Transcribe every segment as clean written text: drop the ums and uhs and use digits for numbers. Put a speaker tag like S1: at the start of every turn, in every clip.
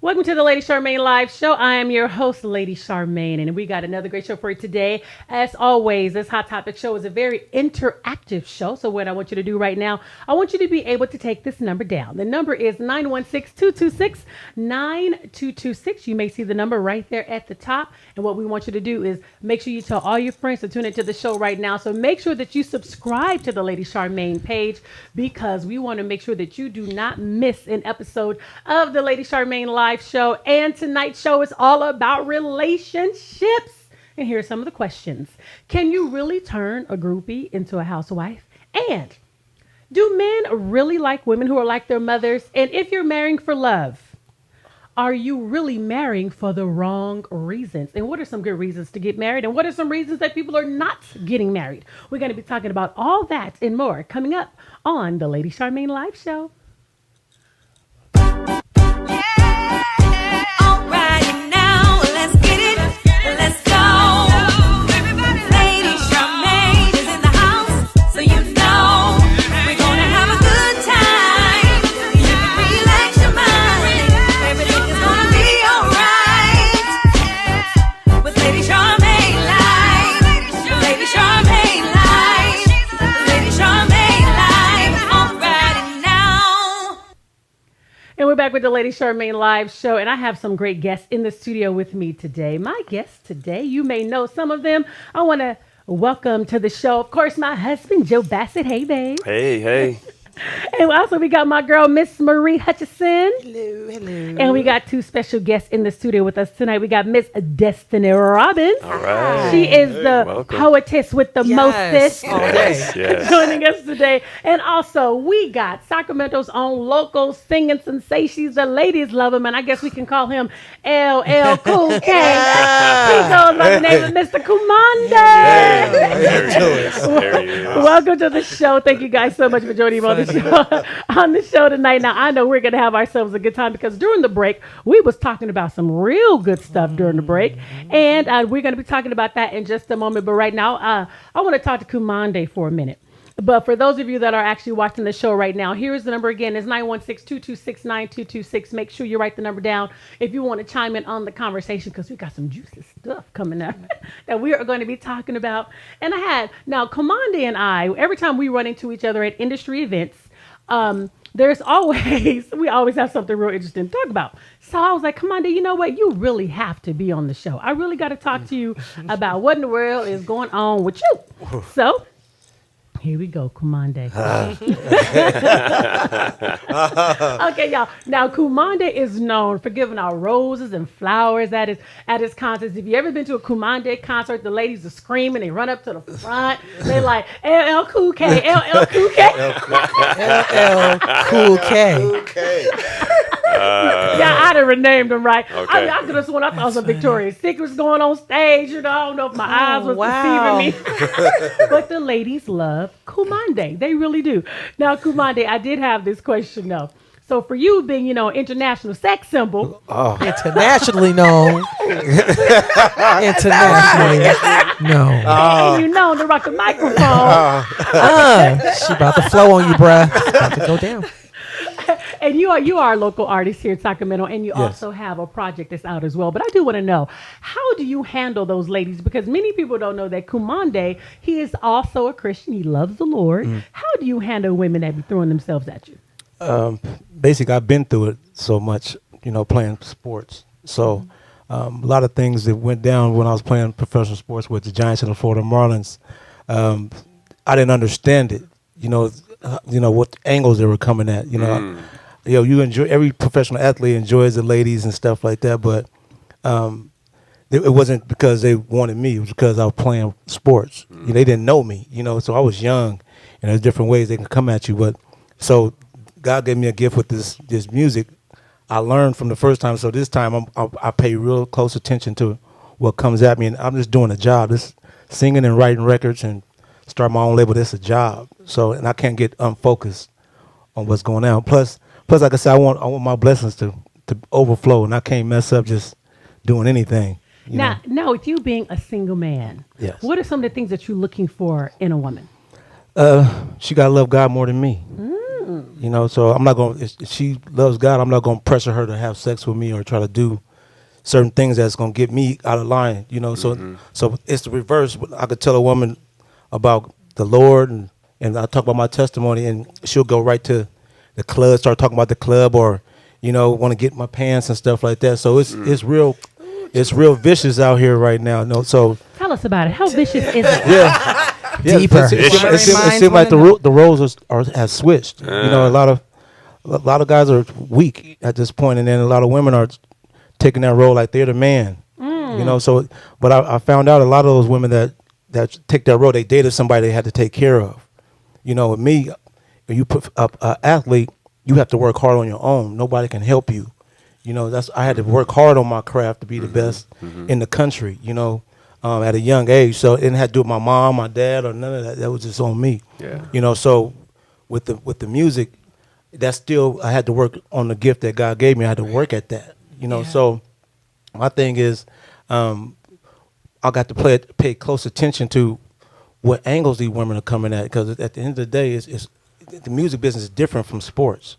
S1: Welcome to the Lady Charmaine Live Show. I am your host, Lady Charmaine, and we got another great show for you today. As always, this Hot Topic show is a very interactive show. So what I want you to do right now, I want you to be able to take this number down. The number is 916-226-9226. You may see the number right there at the top. And what we want you to do is make sure you tell all your friends to tune into the show right now. So make sure that you subscribe to the Lady Charmaine page because we want to make sure that you do not miss an episode of the Lady Charmaine Live Show. And tonight's show is all about relationships. And here are some of the questions. Can you really turn a groupie into a housewife? And do men really like women who are like their mothers? And if you're marrying for love, are you really marrying for the wrong reasons? And what are some good reasons to get married? And what are some reasons that people are not getting married? We're going to be talking about all that and more coming up on the Lady Charmaine Live Show. And we're back with the Lady Charmaine Live Show, and I have some great guests in the studio with me today. My guests today, you may know some of them. I want to welcome to the show, of course, my husband, Joe Bassett. Hey, babe.
S2: Hey.
S1: And also we got my girl, Miss Marie Hutchison.
S3: Hello.
S1: And we got two special guests in the studio with us tonight. We got Miss Destiny Robbins.
S2: All right.
S1: She is the
S2: welcome.
S1: poetess with the mostest.
S3: All day.
S2: Yes.
S1: Joining us today. And also we got Sacramento's own local singing sensation. She's the ladies love him, and I guess we can call him LL Cool K. He goes by the name of Mr. Kumande.
S2: There he is.
S1: Welcome to the show. Thank you guys so much for joining me on the show tonight. Now, I know we're going to have ourselves a good time because during the break, we was talking about some real good stuff during the break. And we're going to be talking about that in just a moment. But right now, I want to talk to Kumande for a minute. But for those of you that are actually watching the show right now, here's the number again. It's 916-226-9226. Make sure you write the number down if you want to chime in on the conversation because we got some juicy stuff coming up that we are going to be talking about. And now Kumande and I, every time we run into each other at industry events, we always have something real interesting to talk about. So I was like, Kumande, you know what? You really have to be on the show. I really got to talk to you about what in the world is going on with you. So here we go, Kumande. Okay, y'all. Now, Kumande is known for giving out roses and flowers at his concerts. If you ever been to a Kumande concert, the ladies are screaming. They run up to the front. They're like, LL Cool K, LL Cool K.
S3: LL Cool K.
S1: Yeah, I'd have renamed them right.
S2: Okay.
S1: I could have sworn I thought some Victoria's Secrets going on stage. I don't know if my eyes was deceiving me. But the ladies love Kumande. They really do. Now, Kumande, I did have this question, though. So for you being, international sex symbol.
S3: Internationally known. Internationally known.
S1: And you know to rock the microphone.
S3: She about to flow on you, bruh. About to go down.
S1: And you are a local artist here in Sacramento, and you also have a project that's out as well. But I do want to know, how do you handle those ladies? Because many people don't know that Kumande, he is also a Christian. He loves the Lord. How do you handle women that be throwing themselves at you?
S4: Basically, I've been through it so much, playing sports. So a lot of things that went down when I was playing professional sports with the Giants and the Florida Marlins, I didn't understand it. What angles they were coming at. You enjoy, every professional athlete enjoys the ladies and stuff like that, but it wasn't because they wanted me. It was because I was playing sports. They didn't know me. So I was young, and there's different ways they can come at you. But so God gave me a gift with this music. I learned from the first time. So this time I pay real close attention to what comes at me, and I'm just doing a job. This singing and writing records and start my own label. That's a job. So, and I can't get unfocused on what's going on. Plus, like I said, I want my blessings to overflow, and I can't mess up just doing anything.
S1: Now, with you being a single man, what are some of the things that you're looking for in a woman?
S4: She gotta love God more than me. You know, so I'm not going. If she loves God, I'm not going to pressure her to have sex with me or try to do certain things that's going to get me out of line. You know, so it's the reverse. I could tell a woman about the Lord, and I talk about my testimony, and she'll go right to the club, start talking about the club, or you know, want to get my pants and stuff like that. So it's real. It's real vicious out here right now. No, so
S1: Tell us about it. How vicious is it?
S4: yeah.
S3: Deeper.
S4: It seems like the roles have switched. You know, a lot of guys are weak at this point, and then a lot of women are taking that role like they're the man. You know, so but I found out a lot of those women that take that role, they dated somebody they had to take care of. You know, with me, when you put a athlete, you have to work hard on your own. Nobody can help you. You know, I had to work hard on my craft to be the best in the country. You know. At a young age, so it didn't have to do with my mom, my dad, or none of that. That was just on me. Yeah. You know, so with the music, that's still I had to work on the gift that God gave me. I had to work at that. You know, so my thing is, I got to pay close attention to what angles these women are coming at, because at the end of the day, it's the music business is different from sports.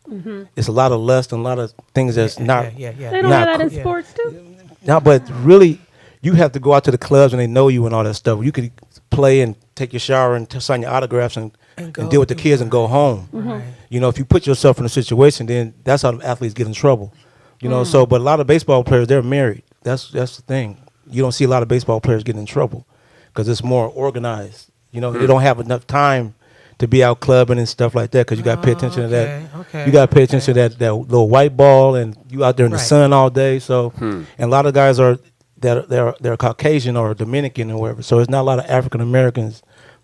S4: It's a lot of lust and a lot of things that's not.
S1: They don't have that in sports too.
S4: No, but really. You have to go out to the clubs and they know you and all that stuff. You could play and take your shower and sign your autographs and deal with the kids and go home. Right. You know, if you put yourself in a situation, then that's how the athletes get in trouble. You know, so but a lot of baseball players, they're married. That's the thing. You don't see a lot of baseball players getting in trouble because it's more organized. You know, they don't have enough time to be out clubbing and stuff like that because you got to pay attention to that. You got to pay attention to that little white ball, and you out there in the sun all day. So, and a lot of guys are. They're Caucasian or Dominican or whatever. So it's not a lot of African Americans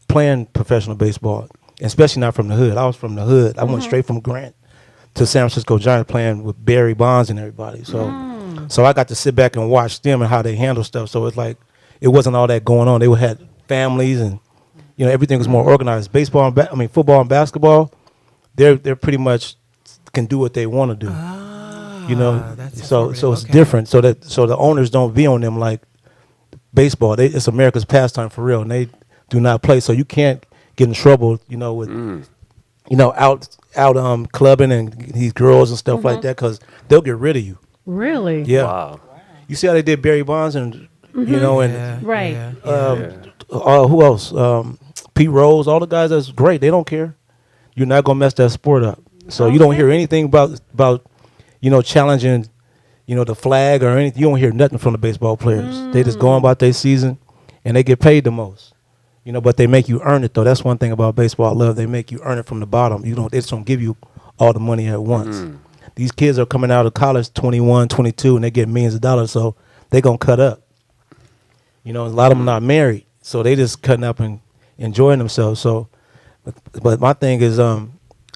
S4: playing professional baseball, especially not from the hood. I was from the hood. I went straight from Grant to San Francisco Giants playing with Barry Bonds and everybody. So so I got to sit back and watch them and how they handle stuff. So it's like it wasn't all that going on. They had families and you know everything was more organized. Baseball, football and basketball, they're pretty much can do what they want to do. You know, so it's different. So the owners don't be on them like baseball. It's America's pastime for real, and they do not play. So you can't get in trouble. You know, with you know out clubbing and these girls and stuff like that, because they'll get rid of you.
S1: Really?
S4: Yeah. Wow. You see how they did Barry Bonds and you know and who else? Pete Rose. All the guys that's great. They don't care. You're not gonna mess that sport up. So you don't hear anything about you know, challenging, you know, the flag or anything. You don't hear nothing from the baseball players. They just go on about their season, and they get paid the most. You know, but they make you earn it, though. That's one thing about baseball I love. They make you earn it from the bottom. They just don't give you all the money at once. These kids are coming out of college 21, 22, and they get millions of dollars, so they're going to cut up. You know, a lot of them not married, so they just cutting up and enjoying themselves. So, but my thing is,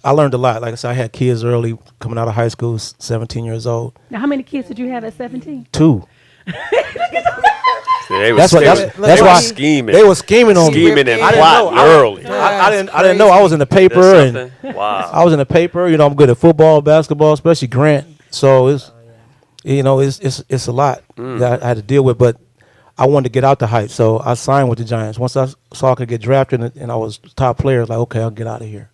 S4: I learned a lot. Like I said, I had kids early, coming out of high school, 17 years old.
S1: Now, how many kids did you have at 17?
S4: 2.
S2: They
S4: were scheming. They were scheming on me.
S2: Scheming and plotting early.
S4: I didn't know. I was in the paper and I was in the paper. You know, I'm good at football, basketball, especially Grant. So it's you know it's a lot that I had to deal with. But I wanted to get out the hype, so I signed with the Giants. Once I saw I could get drafted and I was top player, I was like, okay, I'll get out of here.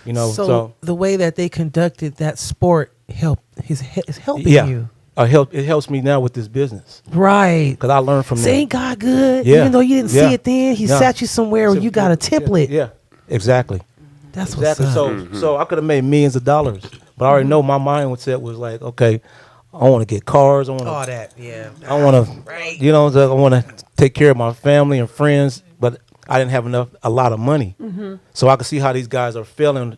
S4: You know, so
S3: the way that they conducted that sport is helping you.
S4: It helps me now with this business.
S3: Right.
S4: Because I learned from
S3: Ain't God good? Yeah. Even though you didn't see it then, he sat you somewhere where you got a template.
S4: Yeah, exactly.
S3: That's
S4: exactly.
S3: What's up.
S4: So I could have made millions of dollars. But I already know my mindset was like, okay, I want to get cars. I want
S3: all that, yeah.
S4: I want to, you know, I want to take care of my family and friends. But I didn't have a lot of money. So I could see how these guys are feeling,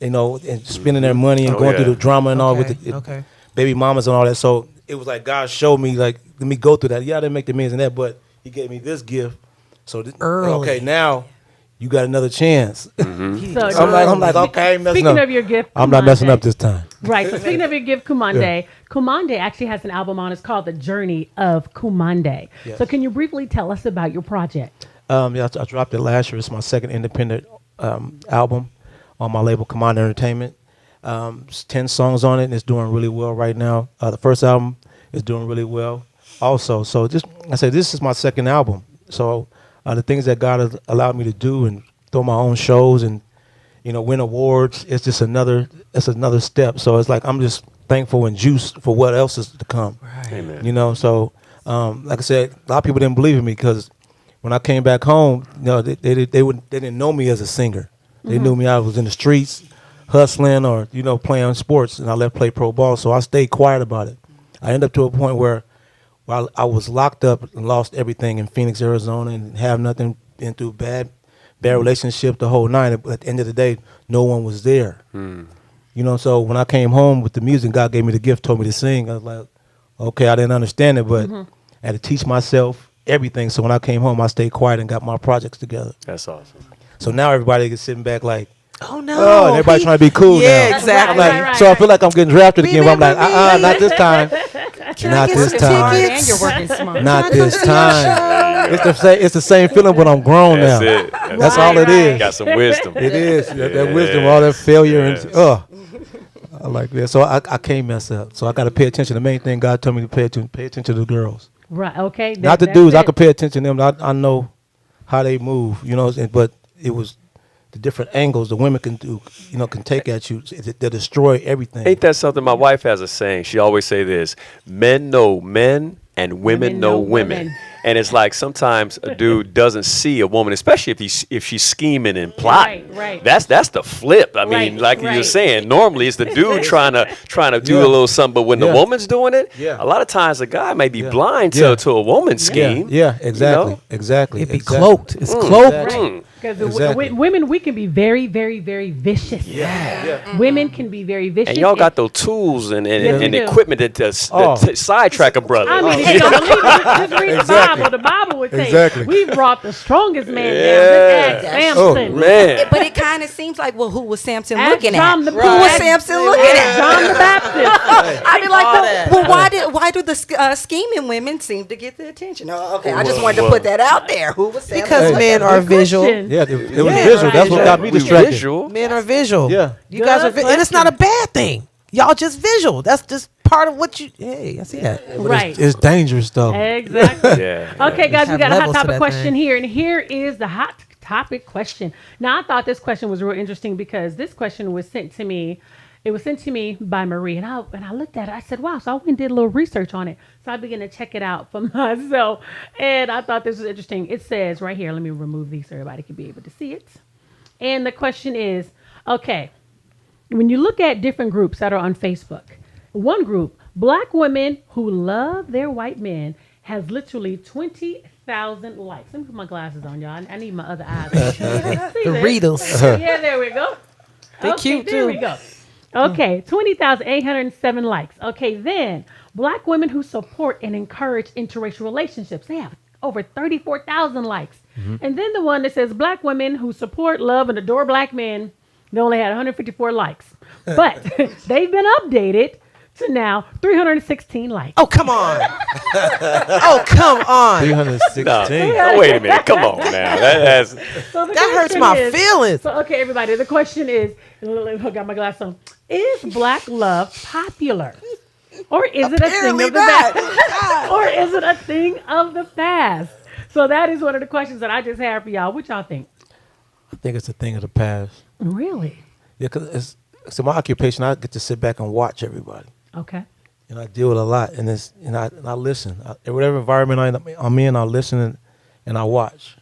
S4: you know, and spending their money and going through the drama and all with the baby mamas and all that. So it was like God showed me, like, let me go through that. Yeah, I didn't make the millions in that, but he gave me this gift. So okay, now you got another chance. So I'm like, okay,
S1: speaking of your gift,
S4: I'm not messing up this time.
S1: Right. So speaking of your gift, Kumande, Kumande actually has an album on. It's called The Journey of Kumande. Yes. So can you briefly tell us about your project?
S4: I dropped it last year. It's my second independent album on my label, Command Entertainment. 10 songs on it, and it's doing really well right now. The first album is doing really well also. So this is my second album. So the things that God has allowed me to do and throw my own shows and, win awards. It's just another step. So it's like I'm just thankful and juiced for what else is to come.
S2: Right. Amen.
S4: So like I said, a lot of people didn't believe in me because when I came back home, they didn't know me as a singer. They knew me I was in the streets hustling or playing sports, and I left play pro ball. So I stayed quiet about it. I ended up to a point where I was locked up and lost everything in Phoenix, Arizona, and have nothing, been through bad relationship the whole night. At the end of the day, no one was there. So when I came home with the music, God gave me the gift, told me to sing. I was like, okay, I didn't understand it, but I had to teach myself everything. So when I came home, I stayed quiet and got my projects together.
S2: That's awesome.
S4: So now everybody is sitting back like,
S3: oh no,
S4: and everybody trying to be cool
S3: yeah,
S4: now.
S3: exactly.
S1: Right.
S4: So I feel like I'm getting drafted again. But I'm like, not this time.
S3: Can
S4: Not
S3: I get
S4: this
S3: some
S4: time.
S3: tickets?
S5: And you're working smart.
S4: Not this time. It's the same feeling, but I'm grown
S2: That's
S4: now.
S2: it.
S4: That's all it is.
S2: Got some wisdom.
S4: It is that wisdom, all that failure, and I like that. So I can't mess up. So I got to pay attention. The main thing God told me to pay attention to the girls,
S1: Right. Okay.
S4: not the dudes. I could pay attention to them. I know how they move, but it was the different angles the women can do, can take at you. They destroy everything.
S2: Ain't that something? My wife has a saying. She always say this: men know men and women know women. And it's like sometimes a dude doesn't see a woman, especially if she's scheming and plotting.
S1: Right.
S2: That's the flip. I mean, like you're saying, normally it's the dude trying to do a little something, but when the woman's doing it, a lot of times a guy may be blind to a woman's scheme.
S4: Yeah, exactly. Exactly.
S3: It'd be cloaked. It's cloaked.
S1: Right. Because
S4: Exactly.
S1: women, we can be very, very, very vicious. Women can be very vicious.
S2: And y'all got those tools and equipment that sidetrack a brother.
S1: I mean, if you don't believe it, just read the Bible. The Bible would say, we brought the strongest man down. Just ask Samson.
S2: Oh, man.
S5: But it kind of seems like, well, who was Samson
S1: Ask
S5: looking
S1: John
S5: at?
S1: the
S5: Who was
S1: Baptist.
S5: Samson looking at?
S1: John the Baptist.
S5: I mean, like, well, why do the scheming women seem to get the attention? Oh, okay, I just wanted to put that out there. Who was Samson?
S3: Because men are visual.
S4: Yeah, it was visual. That's what got me distracted.
S2: Visual.
S3: Men are visual.
S4: Yeah.
S3: You guys are, and it's not a bad thing. Y'all just visual. That's just part of what you. Hey, I see that.
S1: Right.
S4: It's dangerous though.
S1: Exactly.
S2: Yeah.
S1: Okay, guys, we
S3: Have
S1: got a hot
S3: levels to
S1: topic
S3: that
S1: question
S3: thing.
S1: here, and here is the hot topic question. Now, I thought this question was real interesting because this question was sent to me. It was sent to me by Marie, and I looked at it. I said, "Wow!" So I went and did a little research on it. So I began to check it out for myself, and I thought this was interesting. It says right here. Let me remove these so everybody can be able to see it. And the question is, okay, when you look at different groups that are on Facebook, one group, Black women who love their white men, has literally 20,000 likes. Let me put my glasses on, y'all. I need my other eyes.
S3: The readers.
S1: Yeah, there we go.
S3: They cute,
S1: there
S3: too.
S1: we go. Okay, 20,807 likes. Okay, then Black women who support and encourage interracial relationships, they have over 34,000 likes. And then the one that says Black women who support, love, and adore Black men, they only had 154 likes. But they've been updated to now 316 likes.
S3: Oh, come on. Oh, come on.
S4: 316.
S2: No, wait a minute. Come on now. That
S1: So the
S3: That hurts
S1: question
S3: my
S1: is-
S3: feelings.
S1: So, okay, everybody, the question is, I got my glass on. Is Black love popular? Or is it a thing
S3: Apparently
S1: of the past? Or is it a thing of the past? So that is one of the questions that I just had for y'all. What y'all think?
S4: I think it's a thing of the past.
S1: Really?
S4: Yeah, because it's my occupation. I get to sit back and watch everybody.
S1: Okay.
S4: And I deal with a lot, and I listen. In whatever environment I'm in, I listen and I watch.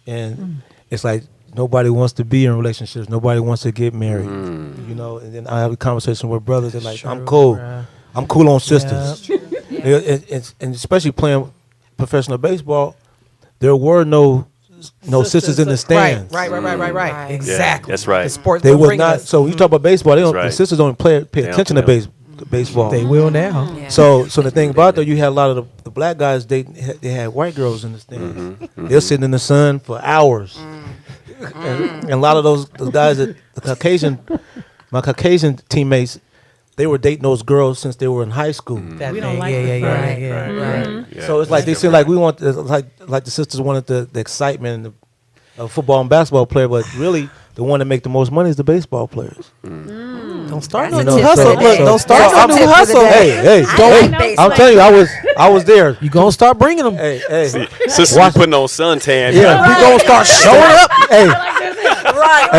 S4: And it's like nobody wants to be in relationships. Nobody wants to get married. And then I have a conversation with brothers. They're like, I'm cool.
S3: Bruh.
S4: I'm cool on sisters. And especially playing professional baseball, there were no sisters in the stands.
S3: Right. Exactly.
S2: that's right.
S3: The sports
S4: They
S3: don't
S4: was
S3: bring
S4: not.
S3: us.
S4: So when you talk about baseball,
S2: That's
S4: the
S2: right.
S4: sisters don't pay attention to baseball.
S3: They will now.
S5: Yeah.
S4: So the thing about that, you had a lot of the black guys. They had white girls in the stands. They're sitting in the sun for hours, and a lot of those guys that my Caucasian teammates, they were dating those girls since they were in high school.
S3: That
S1: We don't
S3: thing.
S1: like
S3: Yeah.
S1: the
S2: Yeah.
S4: So it's like they seem like we want like the sisters wanted the excitement of football and basketball player, but really the one that make the most money is the baseball players.
S3: Don't start no
S5: That's
S3: new
S5: a tip
S3: hustle.
S5: for the day.
S3: Don't start
S5: That's
S3: no
S5: a
S3: new
S5: tip for the
S3: hustle.
S5: day.
S4: Hey,
S5: I like
S1: baseball.
S4: I'm telling you, I was there.
S3: You gonna start bringing them.
S4: Hey.
S2: Sisters
S4: Watch-
S2: putting on suntan.
S4: Yeah, we gonna start showing up. Hey,
S5: Right.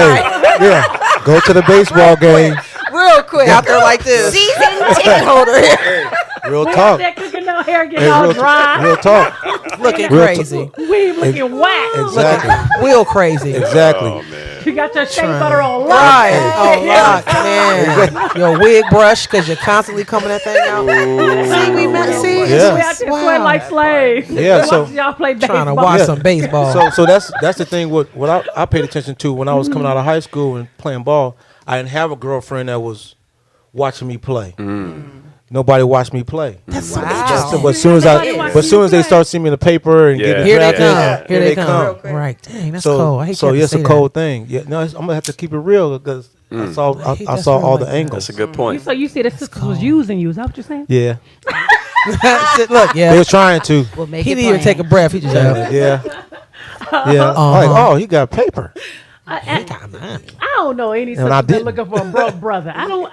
S4: yeah. Go to the baseball game.
S5: Real quick.
S3: Out there like this.
S5: Season ticket holder.
S4: Real
S1: We
S4: talk.
S1: out there cooking no hair, getting
S4: Hey,
S1: all
S4: real,
S1: dry.
S4: real talk.
S3: Looking
S4: Real
S3: crazy.
S1: We looking whack.
S4: Exactly.
S3: Real crazy.
S4: Exactly.
S2: Oh man.
S1: You got your shea butter on lock.
S3: Right. Oh, lock, man. Your wig brush because you're constantly coming that thing out. See, we met. See,
S4: Yeah.
S1: We out there sweating like slaves.
S4: Yeah, so-
S1: Watching y'all play baseball.
S3: trying to watch
S4: Yeah.
S3: some baseball.
S4: So that's the thing. What I paid attention to when I was coming out of high school and playing ball. I didn't have a girlfriend that was watching me play. Nobody watched me play.
S3: That's so
S5: Wow.
S3: interesting.
S4: But as soon as
S1: Nobody watched
S4: as soon as they
S1: you
S4: start seeing me in the paper and
S2: Yeah.
S4: getting
S3: Here they
S4: drafted,
S3: come. Here they come.
S5: quick.
S3: Right. Dang, that's
S4: So
S3: cold. I hate
S4: so
S3: to have to
S4: it's
S3: say
S4: a
S3: that.
S4: cold thing. Yeah, no, I'm gonna have to keep it real because I saw
S3: I hate
S4: I
S3: that's
S4: saw
S3: real
S4: all
S3: like
S4: the
S3: that.
S4: angles.
S2: That's a good point.
S1: So you see the sisters was using you. Is that what you're saying?
S4: Yeah,
S3: Look,
S4: they
S3: yeah.
S4: was trying to.
S5: We'll make
S3: He
S5: it
S3: didn't even
S5: plain.
S3: take a breath. He just
S4: Yeah. Yeah. Like, oh, he got paper.
S1: I don't know any
S4: And I
S1: sisters that
S4: didn't.
S1: looking for a broke brother. I don't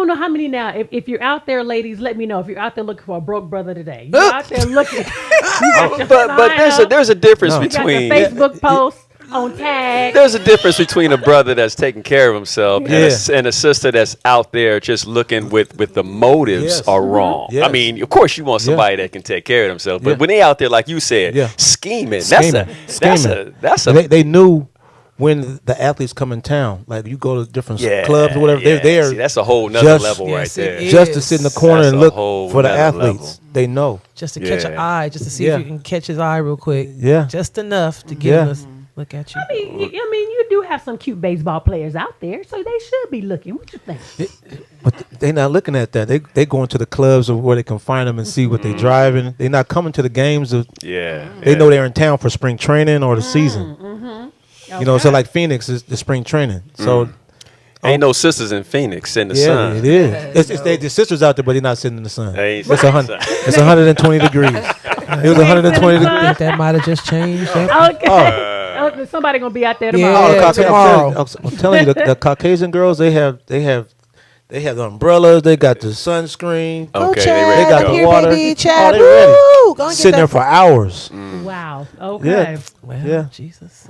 S1: know how many now. If you're out there, ladies, let me know if you're out there looking for a broke brother today. You're out there looking. You got your
S2: But
S1: sign up,
S2: there's a difference
S4: No.
S1: you got your
S2: between
S1: Facebook post on tag.
S2: there's a difference between a brother that's taking care of himself
S4: Yeah.
S2: and a sister that's out there just looking with the motives
S4: Yes.
S2: are wrong.
S4: Yes.
S2: I mean, of course you want somebody that can take care of themselves, but
S4: Yeah.
S2: when they out there, like you said,
S4: Yeah.
S2: scheming,
S4: Scheming.
S2: that's a
S4: They knew when the athletes come in town. Like you go to different
S2: yeah,
S4: clubs or whatever.
S2: yeah.
S4: They're there
S2: See, that's a whole nother
S4: just-
S2: level right
S3: Yes, it
S2: there.
S3: is.
S4: just to sit in the corner
S2: That's
S4: and
S2: a
S4: look
S2: whole
S4: for the
S2: nother
S4: athletes.
S2: level.
S4: They know.
S3: just to catch an
S2: Yeah.
S3: eye, just to see
S4: Yeah.
S3: if you can catch his eye real quick.
S4: Yeah.
S3: Just enough to give
S4: Yeah.
S3: us look at you.
S1: I mean, you do have some cute baseball players out there, so they should be looking. What you think?
S4: But they not looking at that. They going to the clubs of where they can find them and see what they driving. They not coming to the games.
S2: Yeah,
S4: They know they're in town for spring training or the season. You know, so
S1: Okay.
S4: like Phoenix is the spring training. So
S2: ain't no sisters in Phoenix in the
S4: yeah,
S2: sun.
S4: it is. It's the sisters out there, but they're not sitting in the sun.
S2: They ain't
S4: It's
S2: sitting in
S4: 100.
S2: the sun.
S4: It's 120 degrees. It was 120
S3: I
S4: degrees.
S3: think that might have just changed.
S1: Okay. Somebody gonna be out there
S3: Yeah.
S1: tomorrow.
S4: Oh, the
S3: tomorrow.
S4: I'm telling you, the Caucasian girls, they have the umbrellas, they got the sunscreen,
S2: Okay,
S3: Chad,
S2: they ready to
S4: got
S2: go.
S4: the
S3: here,
S4: water.
S3: baby,
S4: Oh,
S3: Chad.
S4: they ready.
S3: Woo! Go and get
S4: Sitting there
S3: that.
S4: for hours.
S1: Wow. Okay.
S4: Yeah.
S3: Well,
S4: Yeah.
S3: Jesus.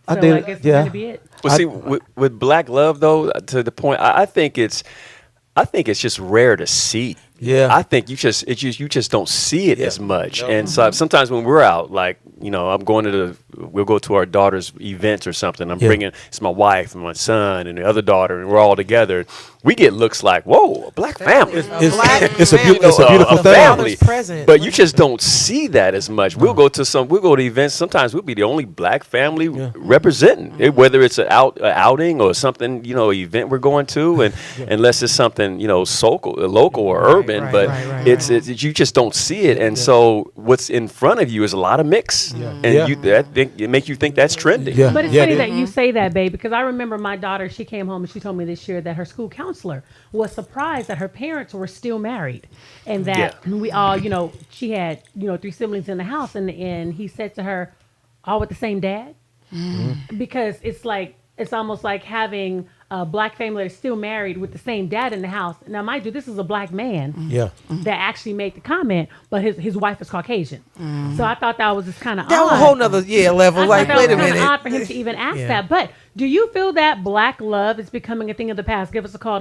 S4: I
S1: So
S4: did.
S1: I guess it's
S4: Yeah.
S1: gonna be it.
S2: Well, see, with black love though, to the point, I think it's just rare to see.
S4: Yeah.
S2: I think you just don't see it
S4: Yeah.
S2: as much. And so sometimes when we're out, like I'm going to we'll go to our daughter's events or something. I'm
S4: Yeah.
S2: bringing it's my wife and my son and the other daughter, and we're all together. We get looks like, whoa, a black family.
S4: It's
S3: Black
S4: a
S3: family.
S4: beautiful
S2: a
S4: thing.
S2: family.
S3: Present.
S2: But you just don't see that as much. We'll go to events. Sometimes we'll be the only black family representing, whether it's an outing or something, event we're going to, and unless it's something local or urban.
S3: right,
S2: but
S3: right,
S2: it's you just don't see it, and so what's in front of you is a lot of mix, and
S4: Yeah.
S2: it makes you think that's trending.
S4: Yeah.
S1: But it's
S4: Yeah,
S1: funny
S4: it
S1: that
S4: is.
S1: you say that, babe, because I remember my daughter, she came home and she told me this year that her school counselor was surprised that her parents were still married and that we all, she had, 3 siblings in the house. And he said to her, all with the same dad? Because it's almost like having a black family that's still married with the same dad in the house. Now, mind you, this is a black man
S4: Yeah.
S1: that actually made the comment, but his wife is Caucasian. So I thought that was just kind of
S3: That was
S1: odd.
S3: a whole nother level.
S1: I
S3: Like,
S1: thought that
S3: wait a
S1: was kinda
S3: minute.
S1: odd for him to even ask
S3: Yeah.
S1: that. But do you feel that black love is becoming a thing of the past? Give us a call,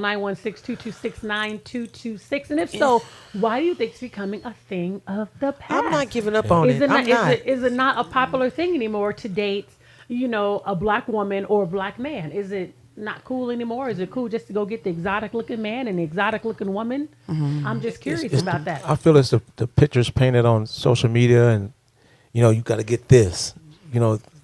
S1: 916-226-9226. And if so, why do you think it's becoming a thing of the past?
S3: I'm not giving up on
S1: Is
S3: it.
S1: it
S3: I'm
S1: not,
S3: not.
S1: Is it not a popular thing anymore to date, a black woman or a black man? Is it not cool anymore? Is it cool just to go get the exotic looking man and the exotic looking woman? I'm just curious about that.
S4: I feel it's the pictures painted on social media, and you got to get this,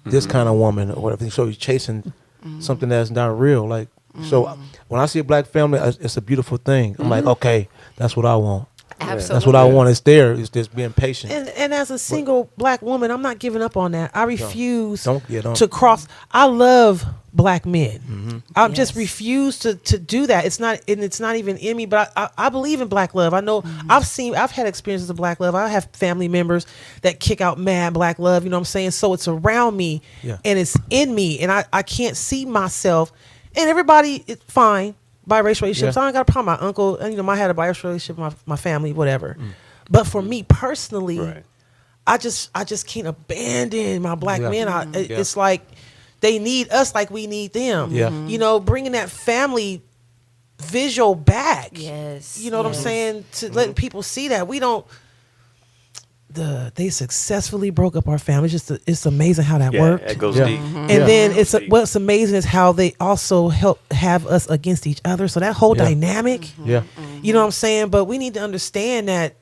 S4: this kind of woman or whatever. So you're chasing something that's not real. Like so, when I see a black family, it's a beautiful thing. I'm like, okay, that's what I want.
S5: Absolutely.
S4: That's what I want. It's there. It's just being patient.
S3: And as a single black woman, I'm not giving up on that. I refuse
S4: Don't.
S3: to cross. I love black men. I just refuse to do that. It's not even in me. But I believe in black love. I know I've had experiences of black love. I have family members that kick out mad black love. You know what I'm saying? So it's around me and it's in me, and I can't see myself. And everybody, it's fine. Biracial relationships.
S4: Yeah.
S3: I don't got a problem. My uncle, and I had a biracial relationship. My family, whatever. But for me personally,
S2: Right.
S3: I just can't abandon my black men. It's like they need us like we need them.
S4: Yeah.
S3: You know, bringing that family visual back.
S5: Yes.
S3: You know what I'm saying? To letting people see that we don't. They successfully broke up our family. It's amazing how that worked.
S2: It goes
S4: Yeah.
S2: deep.
S3: And then what's amazing is how they also help have us against each other. So that whole dynamic,
S4: Yeah.
S3: you know what I'm saying? But we need to understand that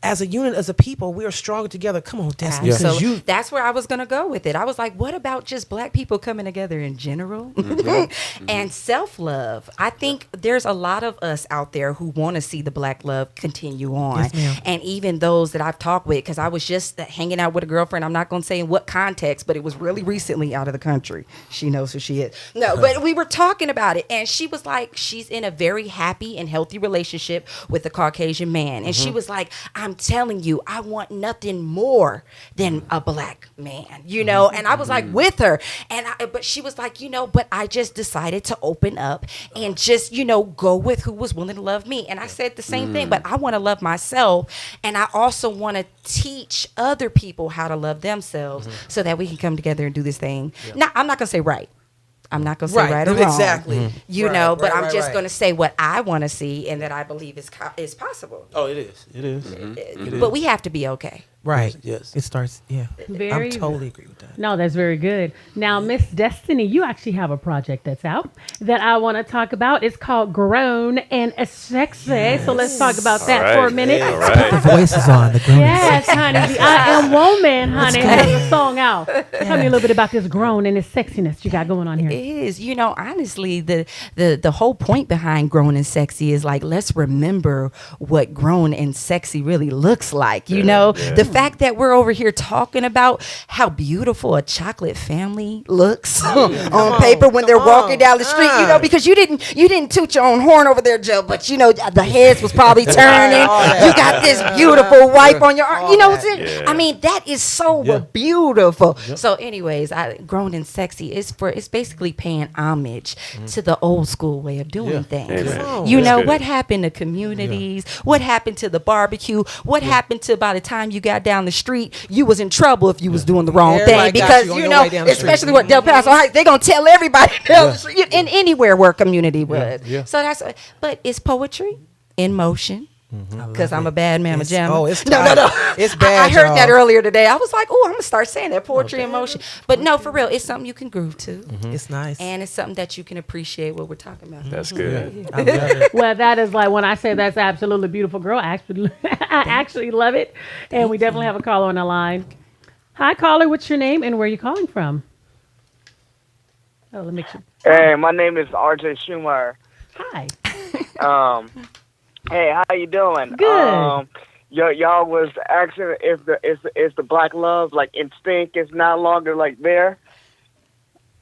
S3: as a unit, as a people, we are stronger together. Come on, Destiny.
S4: Yeah.
S3: 'Cause
S5: So that's where I was going to go with it. I was like, what about just black people coming together in general and self-love? I think there's a lot of us out there who want to see the black love continue on.
S3: Yes, ma'am.
S5: And even those that I've talked with, because I was just hanging out with a girlfriend. I'm not going to say in what context, but it was really recently out of the country. She knows who she is. No, but we were talking about it. And she was like, she's in a very happy and healthy relationship with a Caucasian man. And she was like, I'm telling you, I want nothing more than a black man, you know? And I was like with her. But she was like, you know, but I just decided to open up and just, you know, go with who was willing to love me. And I said the same thing, but I want to love myself. And I also want to teach other people how to love themselves so that we can come together and do this thing. Now, I'm not going to say right. I'm not going to say right or wrong.
S3: Exactly.
S5: You
S3: Right,
S5: know, but
S3: right,
S5: I'm
S3: right,
S5: just
S3: right.
S5: going to say what I want to see and that I believe is possible.
S4: Oh, it is. It is.
S5: But we have to be okay.
S3: Right.
S4: Yes.
S3: It starts, yeah.
S1: Very
S3: I totally agree with that.
S1: No, that's very good. Now, Miss Destiny, you actually have a project that's out that I want to talk about. It's called Grown and Sexy. So let's talk about that for a minute.
S2: All right.
S3: Voices on the grown.
S1: Yes, honey. The I Am Woman, honey, has a song out. Tell me a little bit about this grown and this sexiness you got going on here.
S5: It is, you know, honestly, the whole point behind grown and sexy is like, let's remember what grown and sexy really looks like. You know, the fact that we're over here talking about how beautiful a chocolate family looks on paper when they're walking down the street, you know, because you didn't toot your own horn over there, Joe, but you know, the heads was probably turning. You got this beautiful wife on your arm. You know what I'm saying? I mean, that is so beautiful. So anyways, grown and sexy is it's basically paying homage to the old school way of doing things.
S2: Amen.
S5: You
S2: That's
S5: know,
S2: good.
S5: what happened to communities? What happened to the barbecue? What happened to by the time you got down the street, you was in trouble if you was doing the wrong
S3: Everybody
S5: thing?
S3: got
S5: Because,
S3: you on
S5: you
S3: your
S5: know,
S3: way down the street.
S5: especially what Del Paso Heights, they going to tell everybody down the street, in anywhere where community was.
S4: Yeah.
S5: So but it's poetry in motion. Because I'm a bad mamma jamma.
S3: Oh, it's
S5: no.
S3: It's bad.
S5: I heard that
S3: y'all.
S5: earlier today. I was like, oh, I'm gonna start saying that poetry in motion. But no, for real, it's something you can groove to,
S3: It's nice.
S5: and it's something that you can appreciate what we're talking about.
S2: That's good.
S3: I love it.
S1: Well, that is like when I say that's absolutely beautiful, girl. I actually love it. And we definitely have a caller on the line. Hi, caller. What's your name and where are you calling from? Oh, let me make sure.
S6: Hey, my name is RJ Schumacher.
S1: Hi.
S6: Hey, how you doing?
S1: Good.
S6: Y'all was asking if the black love like instinct is no longer like there.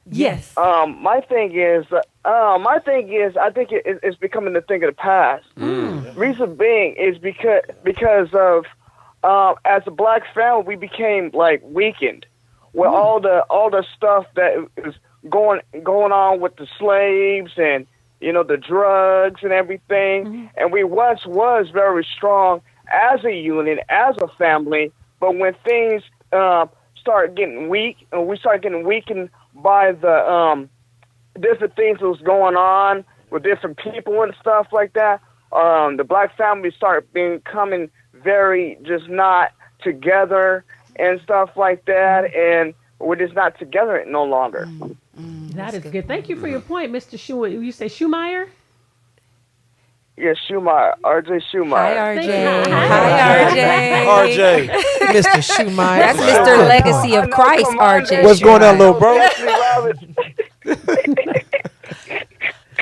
S1: Yes.
S6: My thing is, I think it's becoming the thing of the past. Reason being is because of as a black family we became like weakened with all the stuff that is going on with the slaves and you know the drugs and everything, and we once was very strong as a unit, as a family. But when things start getting weak, and we start getting weakened by the different things that was going on with different people and stuff like that, the black family start becoming very just not together and stuff like that, and we're just not together no longer.
S1: That is good. Thank you for your point, Mr. Schumacher. You say Schumacher?
S6: Yeah, Schumacher, RJ Schumacher.
S5: Hi, RJ.
S1: Thank you.
S5: Hi, RJ.
S4: RJ,
S3: Mr. Schumacher.
S5: That's Mr. Legacy of Christ,
S6: come on,
S5: RJ.
S4: what's going on, little bro?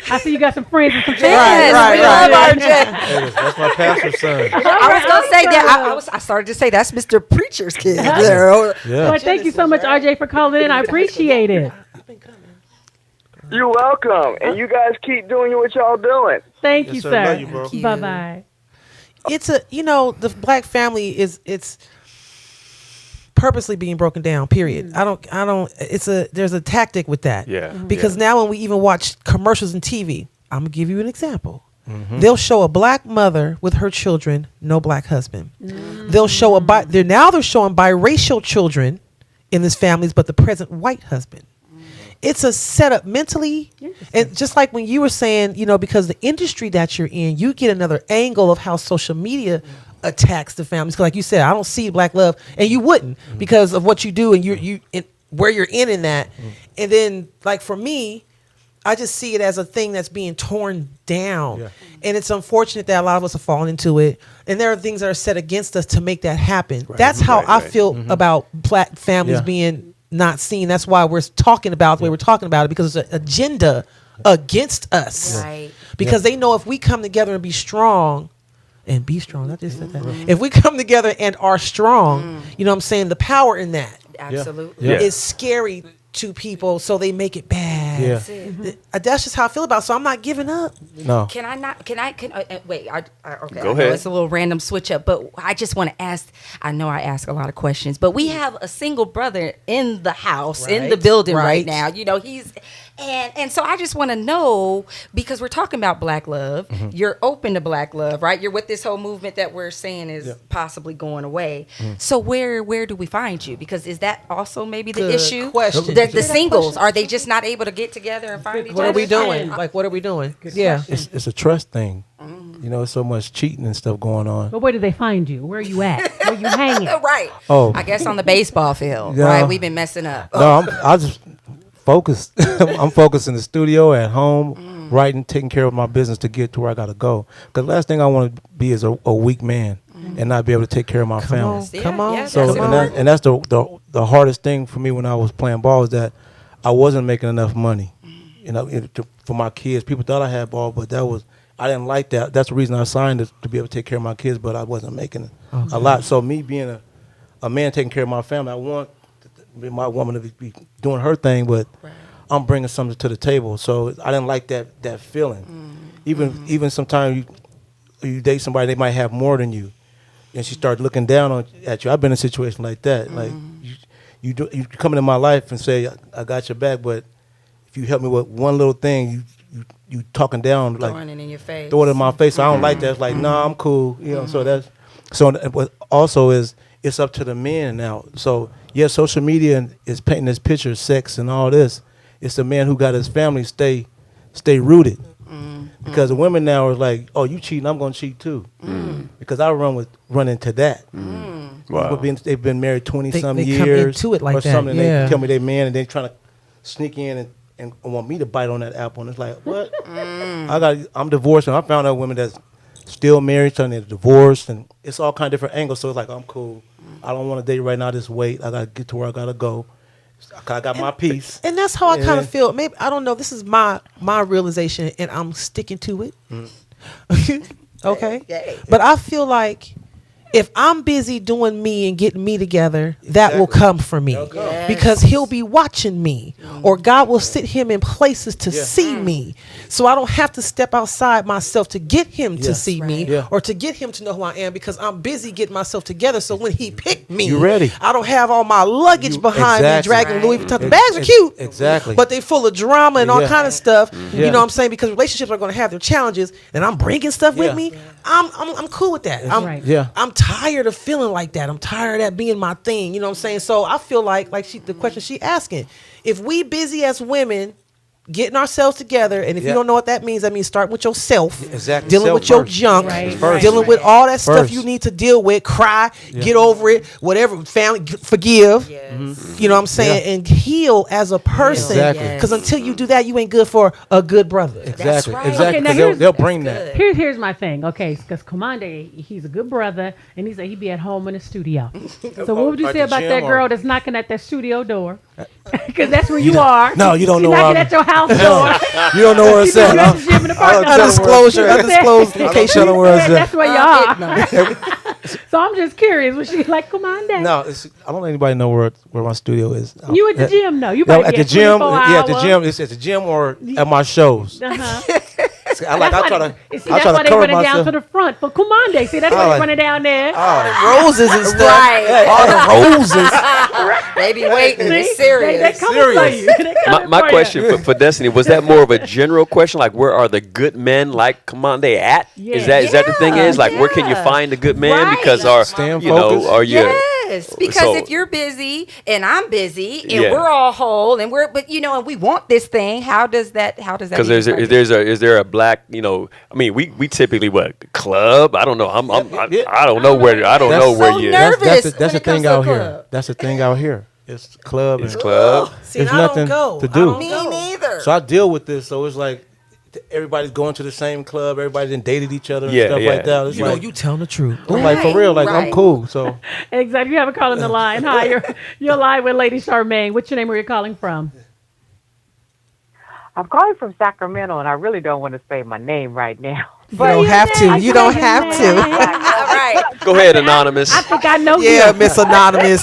S1: I see you got some friends and some
S5: Yes,
S1: family.
S5: we love RJ.
S4: Hey, that's my pastor's son.
S5: I was gonna say that. I started to say that's Mr. Preacher's kid.
S1: Well,
S4: Yeah.
S1: thank you so much, RJ, for calling in. I appreciate it.
S6: You're welcome, and you guys keep doing what y'all doing.
S1: Thank
S4: Yes,
S1: you,
S4: sir.
S1: sir.
S4: Love you, bro.
S5: Thank you.
S1: Bye-bye.
S3: It's the black family it's purposely being broken down, period. There's a tactic with that.
S2: Yeah.
S3: Because now when we even watch commercials on TV, I'm gonna give you an example. They'll show a black mother with her children, no black husband. They'll show they're showing biracial children in this family, but the present white husband. It's a setup mentally. And just like when you were saying, you know, because the industry that you're in, you get another angle of how social media attacks the families. 'Cause like you said, I don't see black love, and you wouldn't because of what you do and where you're in that. And then like for me, I just see it as a thing that's being torn down. Yeah. And it's unfortunate that a lot of us have fallen into it. And there are things that are set against us to make that happen. Right. That's how I feel about black families being not seen. That's why we're talking about the way we're talking about it, because it's an agenda against us. Right. Because they know if we come together and be strong, I just said that. If we come together and are strong, you know what I'm saying? The power in that.
S5: Absolutely.
S2: Yeah.
S3: Is scary to people, so they make it bad. Yeah. That's just how I feel about it. So I'm not giving up.
S4: No.
S5: Can wait. Okay.
S2: Go ahead.
S5: It's a little random switch up, but I just want to ask. I know I ask a lot of questions, but we have a single brother in the house, in the building right now. You know, he's. And so I just want to know, because we're talking about black love, you're open to black love, right? You're with this whole movement that we're saying is possibly going away. So where do we find you? Because is that also maybe the issue?
S3: Question.
S5: The singles, are they just not able to get together and find each other?
S3: What are we doing? Like, what are we doing? Yeah.
S4: It's a trust thing. You know, so much cheating and stuff going on.
S1: But where do they find you? Where are you at? Where you hanging?
S5: Right.
S4: Oh.
S5: I guess on the baseball field,
S4: Yeah.
S5: right? We've been messing up.
S4: No, I just focused. I'm focused in the studio, at home, writing, taking care of my business to get to where I got to go. Because the last thing I want to be is a weak man and not be able to take care of my family.
S3: Come on.
S5: Yeah,
S4: So that's the hardest thing for me when I was playing ball, is that I wasn't making enough money, you know, for my kids. People thought I had ball, but I didn't like that. That's the reason I signed to be able to take care of my kids, but I wasn't making a lot. So me being a man taking care of my family, I want my woman to be doing her thing, but I'm bringing something to the table. So I didn't like that feeling. Even sometimes you date somebody, they might have more than you, and she starts looking down at you. I've been in a situation like that. Like you come into my life and say, I got your back, but if you help me with one little thing, you talking down, like
S5: throwing it in your face.
S4: Throw it in my face. So I don't like that. It's like, nah, I'm cool. You know, but also it's up to the men now. So yeah, social media is painting this picture of sex and all this. It's the man who got his family stay rooted. Because the women now are like, oh, you cheating, I'm gonna cheat too. Because I run into that.
S2: Wow.
S4: They've been married 20-some years.
S3: Come into it like
S4: or
S3: that.
S4: something.
S3: Yeah.
S4: They tell me they man and they trying to sneak in and want me to bite on that apple. And it's like, what? I'm divorced, and I found out women that's still married, trying to divorce, and it's all kind of different angles. So it's like, I'm cool. I don't want to date right now. Just wait. I gotta get to where I gotta go. I got my piece.
S3: And that's how I kind of feel. Maybe, I don't know. This is my realization, and I'm sticking to it. Okay. But I feel like if I'm busy doing me and getting me together, that will come for me. Because he'll be watching me, or God will sit him in places to see me. So I don't have to step outside myself to get him to see me or to get him to know who I am, because I'm busy getting myself together. So when he picked me,
S4: you ready.
S3: I don't have all my luggage behind me dragging Louis Vuitton. The bags are cute.
S4: Exactly.
S3: But they full of drama and all kind of stuff. You know what I'm saying? Because relationships are going to have their challenges, and I'm bringing stuff with me. I'm cool with that. I'm tired of feeling like that. I'm tired of that being my thing. You know what I'm saying? So I feel like the question she asking, if we busy as women getting ourselves together, and if you don't know what that means start with yourself.
S4: Exactly.
S3: Dealing with your junk, dealing with all that stuff you need to deal with, cry, get over it, whatever, family, forgive. You know what I'm saying? And heal as a person. Because until you do that, you ain't good for a good brother.
S4: Exactly.
S5: Right.
S4: Exactly.
S1: Okay,
S4: Because they'll bring that.
S1: Here's my thing, okay? Because Commander, he's a good brother, and he said he'd be at home in the studio. So what would you
S4: At
S1: say
S4: the
S1: about
S4: gym
S1: that girl
S4: or-
S1: that's knocking at that studio door? Because that's where you are.
S4: No, you don't
S1: She's
S4: know where
S1: knocking
S4: I'm-
S1: at your house door.
S4: You don't know where it's
S1: She's
S4: at.
S1: at the gym in the parking lot.
S3: Undisclosure, undisclosed location.
S4: I don't know where it's at.
S1: That's where you are. So I'm just curious. Was she like, come on down?
S4: No, I don't let anybody know where my studio is.
S1: You at the gym? No, you
S4: No,
S1: probably
S4: at the
S1: get
S4: gym.
S1: 24
S4: Yeah, at the
S1: hours.
S4: gym. It's at the gym or at my shows.
S1: Uh-huh. That's why they
S4: cover
S1: running down to the front for Kumande. See, that's why they running down there.
S3: Roses and stuff.
S5: Right.
S3: All the roses.
S5: They be waiting.
S1: See?
S5: It's serious.
S1: They coming for you. They coming
S2: My
S1: for
S2: question
S1: you.
S2: for Destiny, was that more of a general question, like where are the good men like Commande at?
S1: Yeah.
S2: Is that the thing is like where can you find the good men?
S5: Right.
S2: Because our
S4: Stand
S2: you know
S4: focused.
S2: are you
S5: Yes, because
S2: so-
S5: if you're busy and I'm busy and
S2: Yeah.
S5: we're all whole and and we want this thing, how does that
S2: because
S5: even work?
S2: is there a black I mean we typically what club I don't know I don't know where
S5: so
S2: you
S5: nervous.
S4: That's the
S5: when it
S4: thing
S5: comes to
S4: out
S5: a
S4: here.
S5: club.
S4: That's the thing out here. It's club.
S2: it's
S4: and
S2: club.
S3: See,
S4: There's
S3: and I
S4: nothing
S3: don't go.
S4: to do.
S5: Me neither.
S4: So I deal with this. So it's like everybody's going to the same club. Everybody then dated each other and
S2: Yeah,
S4: stuff
S2: yeah.
S4: like that. It's
S3: You know,
S4: like,
S3: you telling the truth.
S4: I'm like, for real, like, I'm
S5: Right.
S4: cool. So
S1: Exactly. You have a call on the line. Hi, you're live with Lady Charmaine. What's your name? Where you calling from?
S7: I'm calling from Sacramento, and I really don't want to say my name right now.
S3: You don't have to. You don't have
S5: All
S3: to.
S5: right.
S2: Go ahead, anonymous.
S1: I think I know
S3: Yeah,
S1: you.
S3: Miss Anonymous.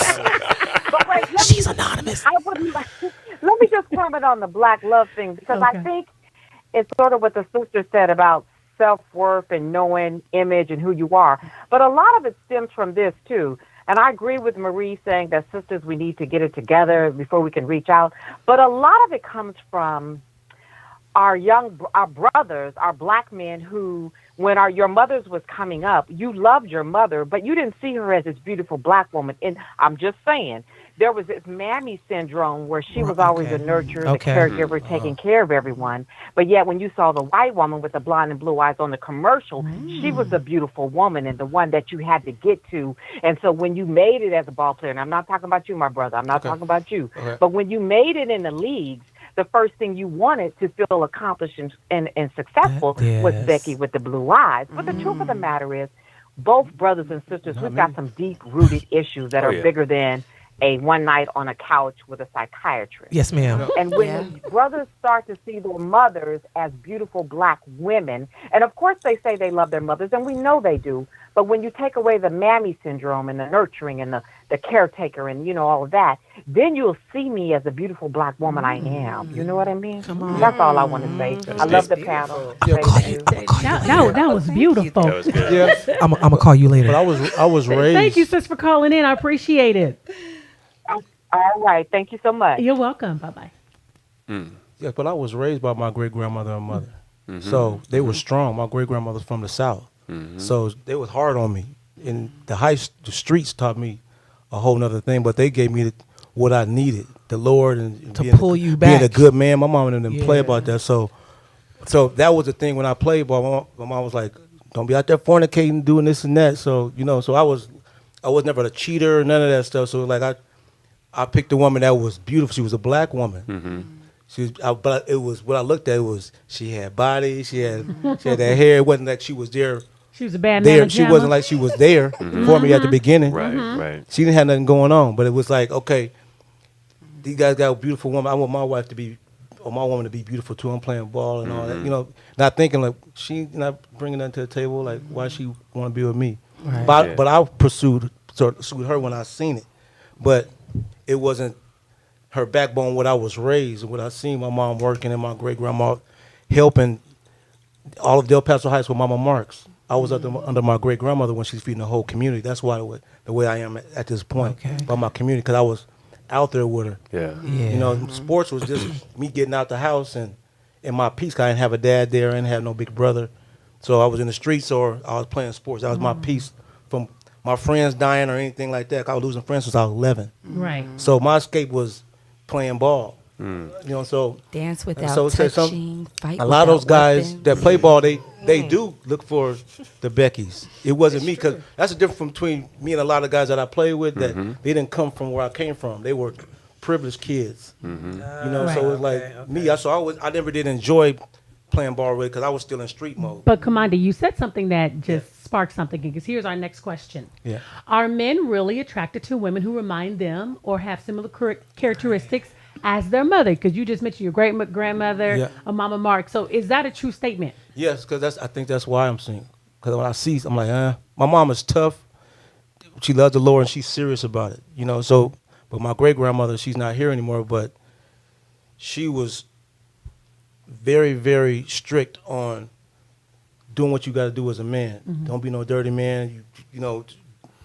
S7: But wait,
S3: She's anonymous.
S7: I wouldn't. Let me just comment on the black love thing because
S1: Okay.
S7: I think it's sort of what the sister said about self-worth and knowing image and who you are. But a lot of it stems from this too. And I agree with Marie saying that sisters, we need to get it together before we can reach out. But a lot of it comes from our brothers, our black men who, when your mothers was coming up, you loved your mother, but you didn't see her as this beautiful black woman. And I'm just saying, there was this mammy syndrome where she was always a nurturer, the caregiver, taking care of everyone. But yet when you saw the white woman with the blonde and blue eyes on the commercial, she was the beautiful woman and the one that you had to get to. And so when you made it as a ball player, and I'm not talking about you, my brother, I'm not talking about you, but when you made it in the leagues, the first thing you wanted to feel accomplished and successful was Becky with the blue eyes. But the truth of the matter is, both brothers and sisters, we've got some deep-rooted issues that are bigger than a one night on a couch with a psychiatrist.
S3: Yes, ma'am.
S7: And when brothers start to see their mothers as beautiful black women, and of course they say they love their mothers, and we know they do, but when you take away the mammy syndrome and the nurturing and the caretaker and, all of that, then you'll see me as a beautiful black woman I am. You know what I mean? Come on. That's all I want to say. I love the panel. Thank you.
S1: That was beautiful.
S2: That was good.
S4: yeah.
S3: I'm gonna call you later.
S4: But I was raised.
S1: Thank you, sis, for calling in. I appreciate it.
S7: All right. Thank you so much.
S1: You're welcome. Bye-bye.
S4: Yeah, but I was raised by my great grandmother and mother. So they were strong. My great grandmother's from the South. So they was hard on me. And the streets taught me a whole nother thing, but they gave me what I needed, the Lord, and
S3: To
S4: being
S3: pull you
S4: being a
S3: back.
S4: good man. My mom didn't play about that. So that was the thing when I played ball. My mom was like, don't be out there fornicating, doing this and that. So, so I was never a cheater, none of that stuff. So like I picked a woman that was beautiful. She was a black woman. But it was what I looked at. It was she had body, she had that hair. It wasn't like she was there.
S1: She was a bad
S4: There,
S1: man.
S4: she wasn't like she was there for me at the beginning.
S2: Right.
S4: She didn't have nothing going on, but it was like, okay, these guys got a beautiful woman. I want my wife to be, or my woman to be beautiful too. I'm playing ball and all that. Not thinking like she not bringing nothing to the table. Like why she want to be with me?
S3: Right.
S4: But I pursued her when I seen it, but it wasn't her backbone. What I was raised, what I seen my mom working and my great grandma helping all of Del Paso High School, Mama Marks. I was under my great grandmother when she's feeding the whole community. That's why the way I am at this point by my community, because I was out there with her.
S2: Yeah.
S4: Sports was just me getting out the house and in my peace. I didn't have a dad there, I didn't have no big brother, so I was in the streets or I was playing sports. That was my peace from my friends dying or anything like that. I was losing friends since I was 11.
S1: Right.
S4: So my escape was playing ball. So
S5: Dance without
S4: so
S5: touching, fight
S4: a lot of those
S5: without
S4: guys
S5: weapons.
S4: that play ball, they do look for the Beckys. It wasn't me, because that's the difference between me and a lot of guys that I played with, that they didn't come from where I came from. They were privileged kids. So it's like me. I never did enjoy playing ball really, because I was still in street mode.
S1: But Commander, you said something that just sparked something, because here's our next question.
S4: Yeah.
S1: Are men really attracted to women who remind them or have similar characteristics as their mother? Because you just mentioned your great grandmother, a Mama Mark. So is that a true statement?
S4: Yes, because I think that's why I'm single. Because when I see, I'm like, my mom is tough. She loves the Lord and she's serious about it. So, but my great grandmother, she's not here anymore, but she was very, very strict on doing what you got to do as a man. Don't be no dirty man. You know,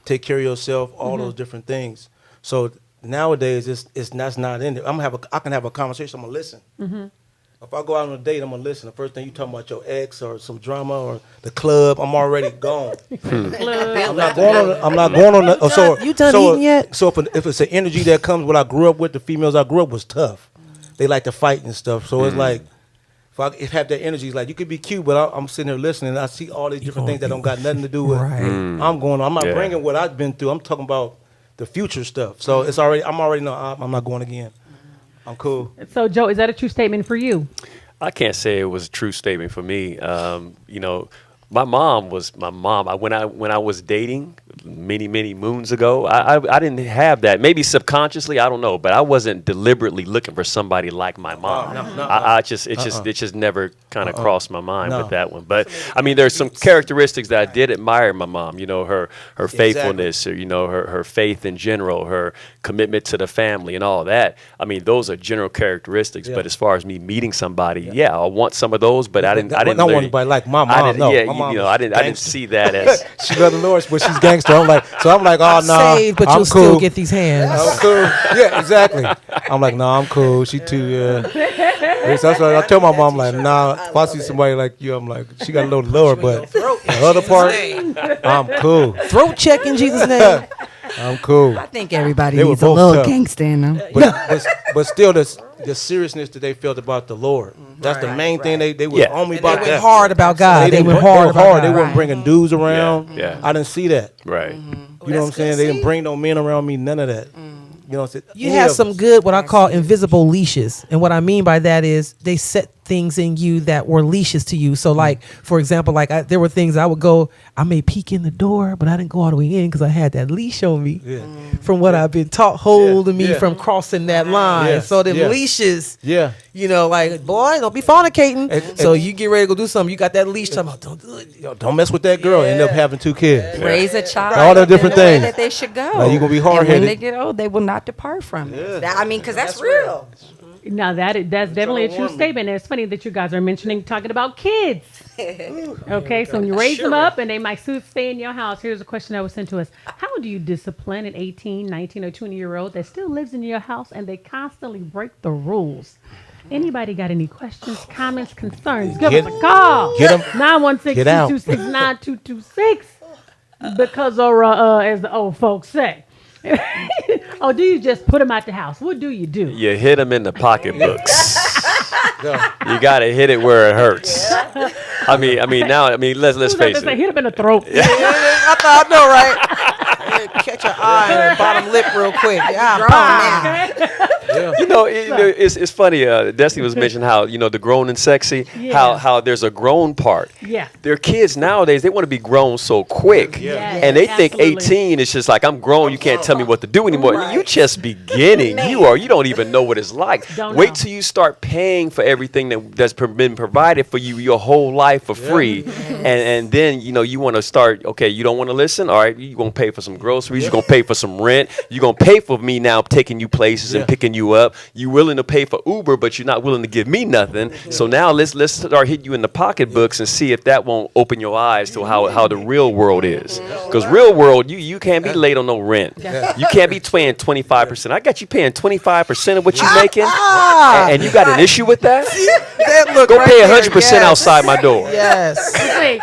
S4: take care of yourself. All those different things. So nowadays, that's not in there. I can have a conversation. I'm gonna listen. If I go out on a date, I'm gonna listen. The first thing you talking about your ex or some drama or the club, I'm already gone. I'm not going on.
S3: You done eating yet?
S4: So if it's an energy that comes, what I grew up with, the females I grew up was tough. They like to fight and stuff. So it's like, if have that energy, it's like you could be cute, but I'm sitting there listening. And I see all these different things that don't got nothing to do with. I'm not bringing what I've been through. I'm talking about the future stuff. So I'm not going again. I'm cool.
S1: So, Joe, is that a true statement for you?
S2: I can't say it was a true statement for me. You know, my mom was my mom. When I was dating many moons ago, I didn't have that. Maybe subconsciously, I don't know, but I wasn't deliberately looking for somebody like my mom. It just never kind of crossed my mind with that one. But I mean, there's some characteristics that I did admire in my mom. You know, her faithfulness, or, you know, her faith in general, her commitment to the family, and all that. I mean, those are general characteristics. But as far as me meeting somebody, I want some of those. But I didn't. I
S4: don't want anybody like my mom.
S2: I didn't see that as
S4: she loves the Lord, but she's gangster. I'm like, oh no,
S3: saved, but you'll
S4: cool.
S3: still get these hands.
S4: I'm cool. Yeah, exactly. I'm like, no, I'm cool. She too. That's why I tell my mom, like, nah. If I see somebody like you, I'm like, she got a little lower, but the other part, I'm cool.
S3: Throat check in Jesus' name.
S4: I'm cool.
S5: I think everybody
S4: They were
S5: needs a
S4: both
S5: little
S4: tough.
S5: gangster in them.
S4: But still, the seriousness that they felt about the Lord. That's the main thing. They were on me about
S3: They
S4: that.
S3: went hard about God. They went hard about God.
S4: They weren't bringing dudes around.
S2: Yeah.
S4: I didn't see that.
S2: right.
S4: You know what I'm saying? They didn't bring no men around me. None of that. You know what I'm saying?
S3: You have some good, what I call invisible leashes. And what I mean by that is they set things in you that were leashes to you. So like, for example, like there were things I would go, I may peek in the door, but I didn't go all the way in because I had that leash on me from what I've been taught holding me from crossing that line.
S4: Yeah.
S3: So the
S4: Yeah.
S3: leashes,
S4: Yeah.
S3: you know, like, boy, don't be fornicating. So you get ready to go do something. You got that leash talking about, don't do it.
S4: Yo, don't mess with that girl. End up having 2 kids.
S5: Raise a child.
S4: All the different
S5: in the way
S4: things.
S5: that they should go.
S4: Like, you gonna be
S5: And when
S4: hard-headed.
S5: they get old, they will not depart from it. I mean, because that's real.
S1: Now that's definitely a true statement. And it's funny that you guys are talking about kids. Okay, so when you raise them up and they might soon stay in your house, here's a question that was sent to us. How do you discipline an 18, 19, or 20-year-old that still lives in your house and they constantly break the rules? Anybody got any questions, comments, concerns? Give us a call.
S4: Get 'em.
S1: 916-226-9226. Because, as the old folks say. Or do you just put them out the house? What do you do?
S2: You hit them in the pocketbooks. You gotta hit it where it hurts. I mean, let's face
S1: Say,
S2: it.
S1: hit them in the throat.
S3: I know, right? Catch your eye and bottom lip real quick.
S2: You know, it's funny. Destiny was mentioning how, you know, the grown and sexy.
S1: Yeah.
S2: How there's a grown part.
S1: Yeah.
S2: Their kids nowadays, they want to be grown so quick,
S1: Yes,
S2: and they think
S1: absolutely.
S2: 18 is just like, I'm grown. You can't tell me what to do anymore. You just beginning. You don't even know what it's like.
S1: Don't
S2: Wait
S1: know.
S2: till you start paying for everything that's been provided for you your whole life for free, and then, you know, you want to start. Okay, you don't want to listen. All right, you gonna pay for some groceries. You're gonna pay for some rent. You're gonna pay for me now taking you places and picking you up. You willing to pay for Uber, but you're not willing to give me nothing. So now let's start hitting you in the pocketbooks and see if that won't open your eyes to how the real world is. Because real world, you can't be late on no rent. You can't be paying 25%. I got you paying 25% of what you're making, and you got an issue with that? Go pay 100% outside my door.
S3: Yes.
S1: See,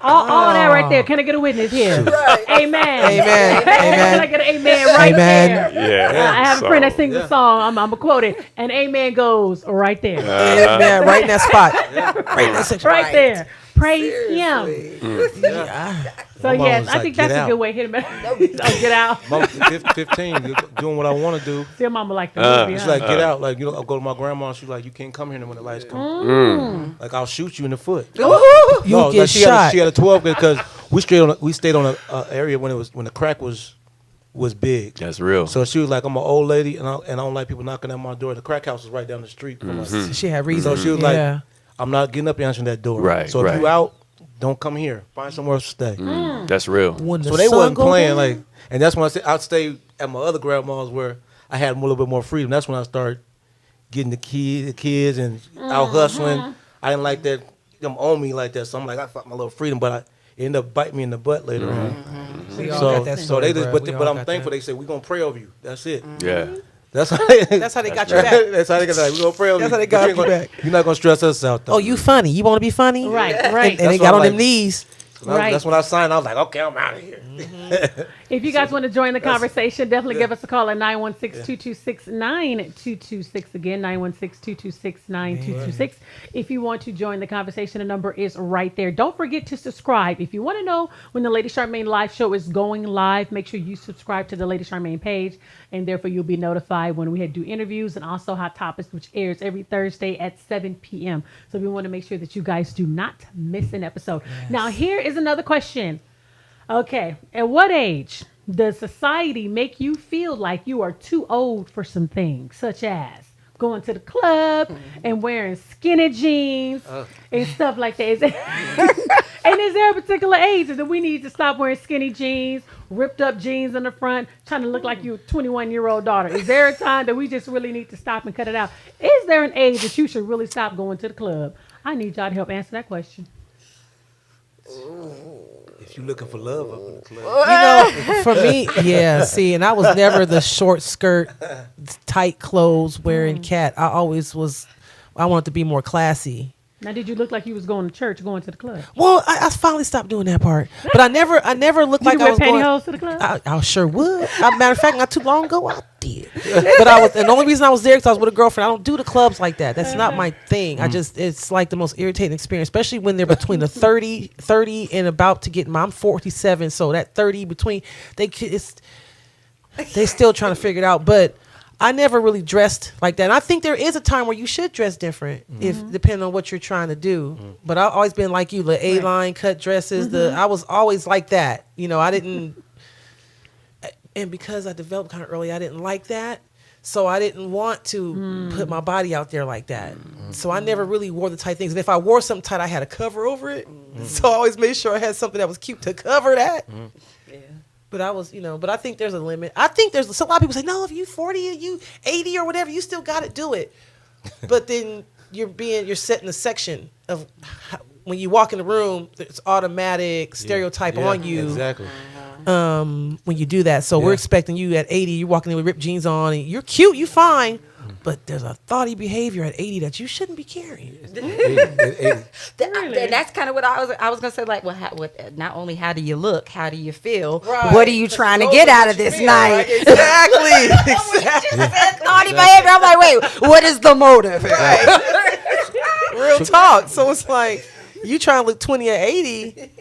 S1: all that right there. Can I get a witness here? Amen.
S3: Amen.
S1: Can I get an amen right there?
S2: Yeah.
S1: I have a friend that sings a song. I'm going to quote it. And amen goes right there.
S3: Amen. Right in that spot. Right in that section.
S1: Right there. Praise him. So,
S4: My mom
S1: yes,
S4: was
S1: I
S4: like,
S1: think
S4: "Get
S1: that's a
S4: out."
S1: good way to hit him. Get out.
S4: I'm 15, doing what I want to do.
S1: See, mama like the movie.
S4: It's
S1: huh?
S4: like, get out. Like, you know, I'll go to my grandma. She's like, you can't come here when the lights come. Like, I'll shoot you in the foot.
S3: You
S4: Like,
S3: get shot.
S4: she had a 12 because we stayed on a area when the crack was big.
S2: That's real.
S4: So she was like, I'm an old lady and I don't like people knocking at my door. The crack house was right down the street from us.
S3: She had reason.
S4: So she was like, I'm not getting up and answering that door.
S2: Right,
S4: So if
S2: right.
S4: you out, don't come here. Find somewhere else to stay.
S2: That's real.
S3: When the
S4: So they
S3: sun
S4: wasn't
S3: go
S4: playing
S3: down,
S4: like, and that's when I'd stay at my other grandma's where I had a little bit more freedom. That's when I started getting the kids and out hustling. I didn't like that them on me like that. So I'm like, I fought my little freedom, but it ended up biting me in the butt later on.
S3: We all got that
S4: So
S3: story,
S4: they just,
S3: bro. We
S4: but
S3: all
S4: I'm
S3: got
S4: thankful.
S3: that.
S4: They said we're gonna pray over you. That's it.
S2: Yeah.
S4: That's how
S3: That's how they got you back.
S4: That's how they got. We're gonna pray over you.
S3: That's how they got you back.
S4: You're not gonna stress us out. Though.
S3: Oh, you funny. You want to be funny?
S1: Right,
S3: And
S1: right.
S3: they
S4: That's
S3: got
S4: what
S3: on
S4: I'm
S3: them
S4: like-
S3: knees.
S1: Right.
S4: That's when I signed. I was like, okay, I'm out of here.
S1: If you guys want to join the conversation, definitely give us a call at 916-226-9226. Again, 916-226-9226. If you want to join the conversation, the number is right there. Don't forget to subscribe. If you want to know when the Lady Charmaine live show is going live, make sure you subscribe to the Lady Charmaine page, and therefore you'll be notified when we do interviews and also Hot Topics, which airs every Thursday at 7 p.m. So we want to make sure that you guys do not miss an episode. Now, here is another question. Okay, at what age does society make you feel like you are too old for some things, such as going to the club and wearing skinny jeans and stuff like that? And is there a particular age that we need to stop wearing skinny jeans, ripped up jeans in the front, trying to look like your 21-year-old daughter? Is there a time that we just really need to stop and cut it out? Is there an age that you should really stop going to the club? I need y'all to help answer that question.
S4: If you're looking for love up in the club,
S3: You know, for me, yeah. See, and I was never the short skirt, tight clothes wearing cat. I always was. I wanted to be more classy.
S1: Now, did you look like you was going to church, going to the club?
S3: Well, I finally stopped doing that part. But I never looked
S1: Did
S3: like
S1: you
S3: I
S1: wear
S3: was going.
S1: pantyhose to the club?
S3: I sure would. Matter of fact, not too long ago, I did. But I was, and the only reason I was there because I was with a girlfriend. I don't do the clubs like that. That's not my thing. It's like the most irritating experience, especially when they're between the 30 and about to get. I'm 47, so that 30 between they still trying to figure it out. But I never really dressed like that. And I think there is a time where you should dress different, if depending on what you're trying to do. But I've always been like you, the A-line cut dresses. I was always like that. You know, I didn't. And because I developed kind of early, I didn't like that. So I didn't want to put my body out there like that. So I never really wore the tight things. And if I wore something tight, I had a cover over it. So I always made sure I had something that was cute to cover that. Yeah. But I was, but I think there's a limit. I think there's so a lot of people say, no, if you 40 or you 80 or whatever, you still got to do it. But then you're set in a section of when you walk in the room, it's automatic stereotype on you.
S4: Exactly.
S3: When you do that. So we're expecting you at 80, you're walking in with ripped jeans on, and you're cute, you fine. But there's a thoughty behavior at 80 that you shouldn't be carrying.
S5: And that's kind of what I was gonna say. Like, well, not only how do you look, how do you feel?
S3: Right.
S5: What are you trying to get out of this night?
S3: Right? Exactly. Exactly.
S5: Naughty behavior. I'm like, wait, what is the motive?
S3: Real talk. So it's like you trying to look 20 or 80.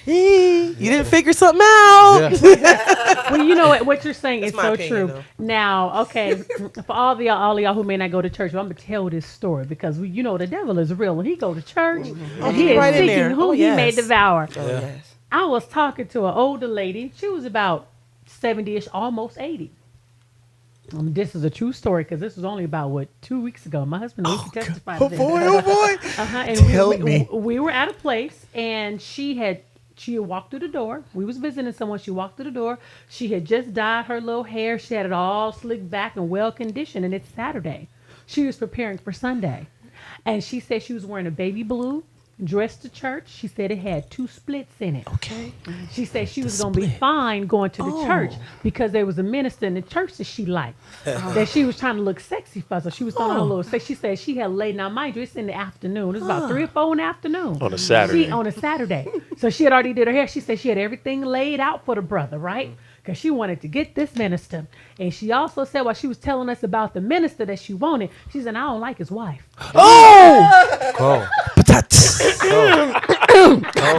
S3: You didn't figure something out.
S1: Well, you know what you're saying is
S3: my
S1: so
S3: opinion,
S1: true.
S3: though.
S1: Now, okay, for all of y'all who may not go to church, I'm gonna tell this story because the devil is real. When he go to church, and he is
S3: right in
S1: seeking
S3: there.
S1: who he may devour.
S5: Yes.
S1: I was talking to an older lady. She was about 70-ish, almost 80. This is a true story because this was only about 2 weeks ago. My husband testified to this.
S3: Oh boy.
S1: And
S3: Tell me.
S1: we were at a place and she had walked through the door. We was visiting someone. She walked through the door. She had just dyed her little hair. She had it all slicked back and well conditioned. And it's Saturday. She was preparing for Sunday. And she said she was wearing a baby blue dress to church. She said it had 2 splits in it.
S3: Okay.
S1: She said she was going to be fine going to the church because there was a minister in the church that she liked. That she was trying to look sexy for. So she was throwing her little sex. She said she had laid. Now, mind you, it's in the afternoon. It's about 3 or 4 in the afternoon.
S2: On a Saturday.
S1: On a Saturday. So she had already did her hair. She said she had everything laid out for the brother, right? Because she wanted to get this minister. And she also said while she was telling us about the minister that she wanted, she said, I don't like his wife.
S3: Oh!
S5: I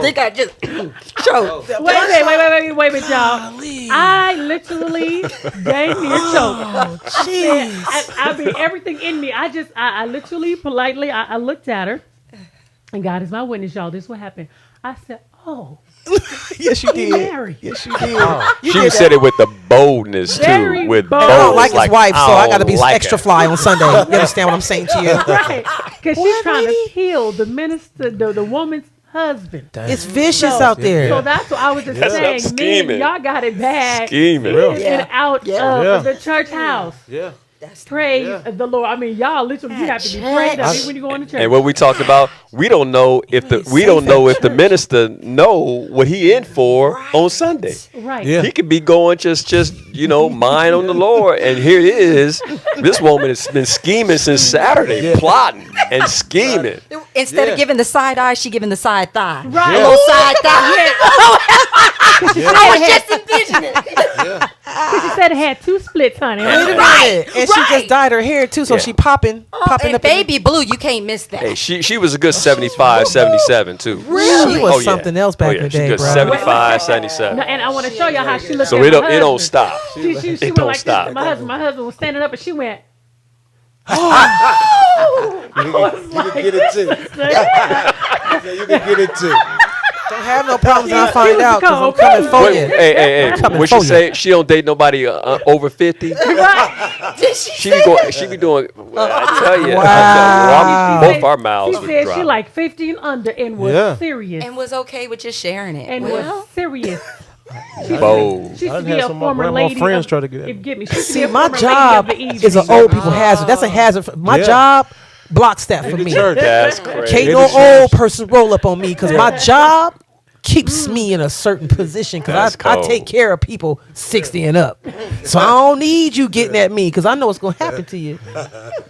S5: think I just choked.
S1: Wait, y'all. I literally gave me a choke.
S3: Jeez.
S1: I mean, everything in me. I literally politely, I looked at her. And God is my witness, y'all. This is what happened. I said, oh.
S3: Yes, you did.
S1: Mary.
S3: Yes, you did.
S2: She said it with the boldness
S1: Very
S2: too. With
S1: bold.
S3: I don't
S2: boldness,
S3: like his wife, so I got to be
S2: don't like
S3: extra
S2: her.
S3: fly on Sunday. You understand what I'm saying to you?
S1: Right. Because she's
S3: What,
S1: trying
S3: lady?
S1: to heal the minister, the woman's husband.
S3: It's vicious out there.
S1: So that's what I was just
S2: That's
S1: saying.
S2: scheming.
S1: Y'all got it bad.
S2: Scheming.
S1: In and out
S5: Yeah.
S1: of the church house.
S4: Yeah.
S1: Praise the Lord. I mean, y'all literally you have to be prayed up even when you go in the church.
S2: And what we talked about, we don't know if the minister know what he in for on Sunday.
S1: Right.
S4: Yeah.
S2: He could be going just mind on the Lord, and here it is. This woman has been scheming since Saturday, plotting and scheming.
S5: Instead of giving the side eye, she giving the side thigh.
S1: Right.
S5: A little side thigh. I was just envisioning it.
S1: She said it had 2 splits, honey.
S3: Wait a minute. And she just dyed her hair too, so she popping
S5: And
S3: up.
S5: baby blue, you can't miss that.
S2: Hey, she was a good 75, 77 too.
S3: She was something else back in the
S2: She's
S3: day,
S2: good
S3: bro.
S2: 75, 77.
S1: No, and I want to show y'all how she looked
S2: So
S1: at
S2: it
S1: my
S2: don't
S1: husband.
S2: stop.
S1: She
S2: It
S1: went
S2: don't
S1: like
S2: stop.
S1: this. My husband was standing up and she went.
S8: You can get it too. You can get it too.
S3: Don't have no problems when I find
S1: was
S3: out because I'm
S1: cold.
S3: coming for
S2: Wait,
S3: you.
S2: hey.
S3: coming
S2: What she
S3: for you.
S2: say? She don't date nobody over 50. She be doing. I tell you,
S3: Wow.
S2: both our mouths
S1: She
S2: would
S1: said
S2: drop.
S1: she like 15 under and was
S4: Yeah.
S1: serious.
S5: And was okay with just sharing it.
S1: And was serious.
S2: Bold.
S1: She
S4: I
S1: used to
S4: done
S1: be
S4: had
S1: a
S4: some of my
S1: former
S4: grandma
S1: lady.
S4: friends try to get at me.
S1: Get me. She used to be
S3: See,
S1: a
S3: my
S1: former lady
S3: job
S1: of the evening.
S3: is an old people hazard. That's a hazard. My
S4: Yeah.
S3: job blocks that for me.
S4: church.
S2: That's crazy.
S3: Can't no old person roll up on me because my job keeps me in a certain position because
S2: That's
S3: I
S2: cold.
S3: take care of people 60 and up. So I don't need you getting at me because I know what's going to happen to you.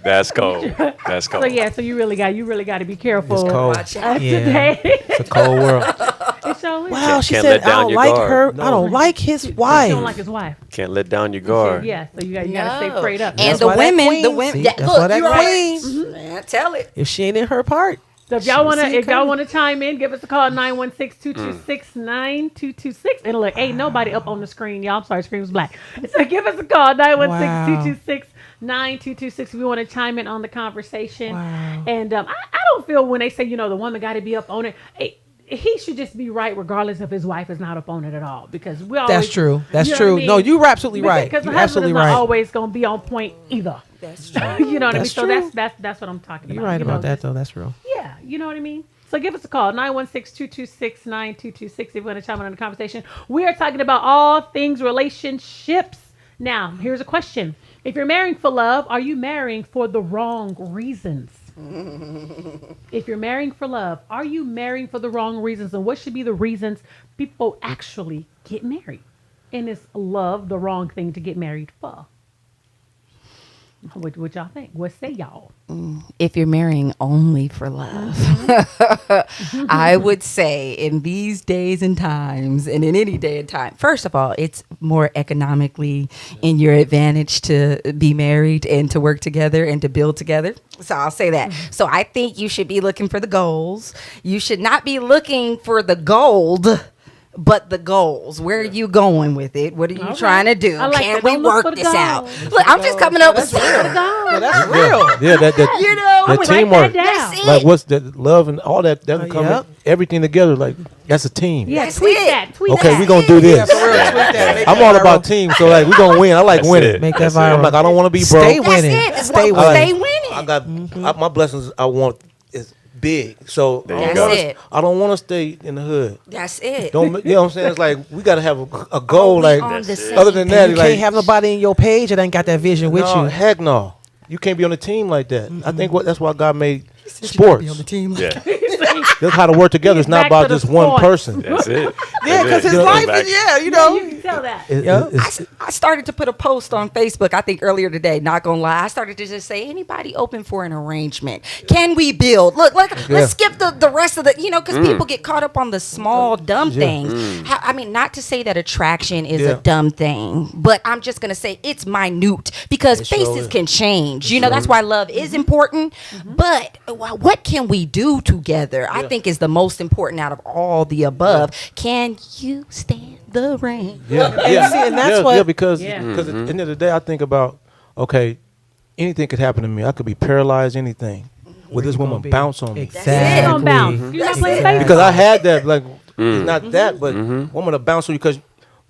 S2: That's cold. That's cold.
S1: So yeah, so you really got to be careful.
S4: It's cold.
S5: Watch out.
S1: Today.
S4: It's a cold world.
S1: It sure is.
S3: Wow, she
S2: can't
S3: said
S2: let down
S3: I don't
S2: your
S3: like
S2: guard.
S3: her. I don't like his
S1: She
S3: wife.
S1: don't like his wife.
S2: Can't let down your guard.
S1: Yeah, so you got to stay
S5: No.
S1: prayed up.
S5: And
S3: That's
S5: the
S3: why that
S5: women,
S3: queen- see,
S5: yeah,
S3: that's why
S5: look,
S3: that
S5: you're
S3: queen-
S5: right. Man, tell it.
S3: If she ain't in her part,
S1: So if y'all wanna
S3: coming.
S1: chime in, give us a call 916-226-9226. And look, ain't nobody up on the screen, y'all. I'm sorry, screen was black. So give us a call 916-226-9226 if you want to chime in on the conversation.
S3: Wow.
S1: And I don't feel when they say the woman got to be up on it. He should just be right regardless if his wife is not up on it at all because we always.
S3: that's true. That's
S1: you know
S3: true.
S1: what I mean?
S3: No, you're absolutely right.
S1: Because the
S3: You're
S1: husband
S3: absolutely
S1: is not
S3: right.
S1: always gonna be on point either.
S5: That's true.
S1: You know what I mean?
S3: That's
S1: So
S3: true.
S1: that's what I'm talking about.
S3: You're right
S1: You
S3: about
S1: know,
S3: that, though. That's real.
S1: yeah, you know what I mean? So give us a call, 916-226-9226 if you want to chime in on the conversation. We are talking about all things relationships. Now, here's a question. If you're marrying for love, are you marrying for the wrong reasons? If you're marrying for love, are you marrying for the wrong reasons? And what should be the reasons people actually get married? And is love the wrong thing to get married for? What y'all think? What say y'all?
S5: If you're marrying only for love, I would say in these days and times and in any day and time, first of all, it's more economically in your advantage to be married and to work together and to build together. So I'll say that. So I think you should be looking for the goals. You should not be looking for the gold, but the goals. Where are you going with it? What are you trying to do?
S1: I like
S5: Can
S1: that.
S5: we
S1: Don't look
S5: work
S1: for the
S5: this out?
S1: goals.
S5: Look, I'm just coming up with
S3: That's real.
S4: Yeah, that
S5: you know,
S4: that
S1: Write
S4: teamwork.
S1: that down.
S5: That's
S4: Like
S5: it.
S4: what's that love and all that doesn't come
S3: Yep.
S4: everything together like that's a team.
S1: Yeah,
S5: That's
S1: tweet
S5: it.
S1: that. Tweet
S4: Okay,
S1: that.
S4: we gonna do this.
S3: For real, tweet that. Make
S4: I'm
S3: that
S4: all
S3: viral.
S4: about team, so like we gonna win. I like
S2: That's
S4: winning.
S2: it.
S3: Make that
S2: That's it.
S3: viral.
S4: I'm like I don't want to be broke.
S3: Stay
S5: That's
S3: winning.
S5: it. It's
S3: Stay
S5: what-
S3: winning.
S5: Stay winning.
S8: I got my blessings. I want is big. So
S2: There
S8: I
S2: you
S8: don't
S2: go.
S8: wanna-
S5: That's it.
S8: I don't want to stay in the hood.
S5: That's it.
S8: Don't you know what I'm saying? It's like we gotta have a goal.
S5: we
S8: Like
S5: on the same
S8: other than that,
S3: You
S8: like
S3: can't have nobody in your page that ain't got that vision with
S8: no,
S3: you.
S8: heck no. You can't be on a team like that. I think that's why God made sports.
S2: Yeah,
S8: That's how to work together. It's not
S1: Back
S8: about
S1: to the
S8: just one
S1: sports.
S8: person.
S2: that's it.
S3: Yeah, because his
S2: You know,
S3: life
S2: back-
S3: is, you
S1: You
S3: know.
S1: can tell that.
S8: It's-
S5: I started to put a post on Facebook, I think earlier today, not gonna lie. I started to just say, anybody open for an arrangement? Can we build? Look, let's skip the rest of the, because people get caught up on the small, dumb things. I mean, not to say that attraction is a dumb thing, but I'm just gonna say it's minute because faces can change. That's why love is important. But what can we do together? I think is the most important out of all the above. Can you stand the rain?
S8: Yeah,
S3: see, and that's what-
S8: because
S1: Yeah.
S8: at the end of the day, I think about anything could happen to me. I could be paralyzed, anything. Will this woman bounce on me?
S1: It's gonna bounce. You're not playing baseball.
S8: Because I had that, like, it's not that, but woman to bounce on you because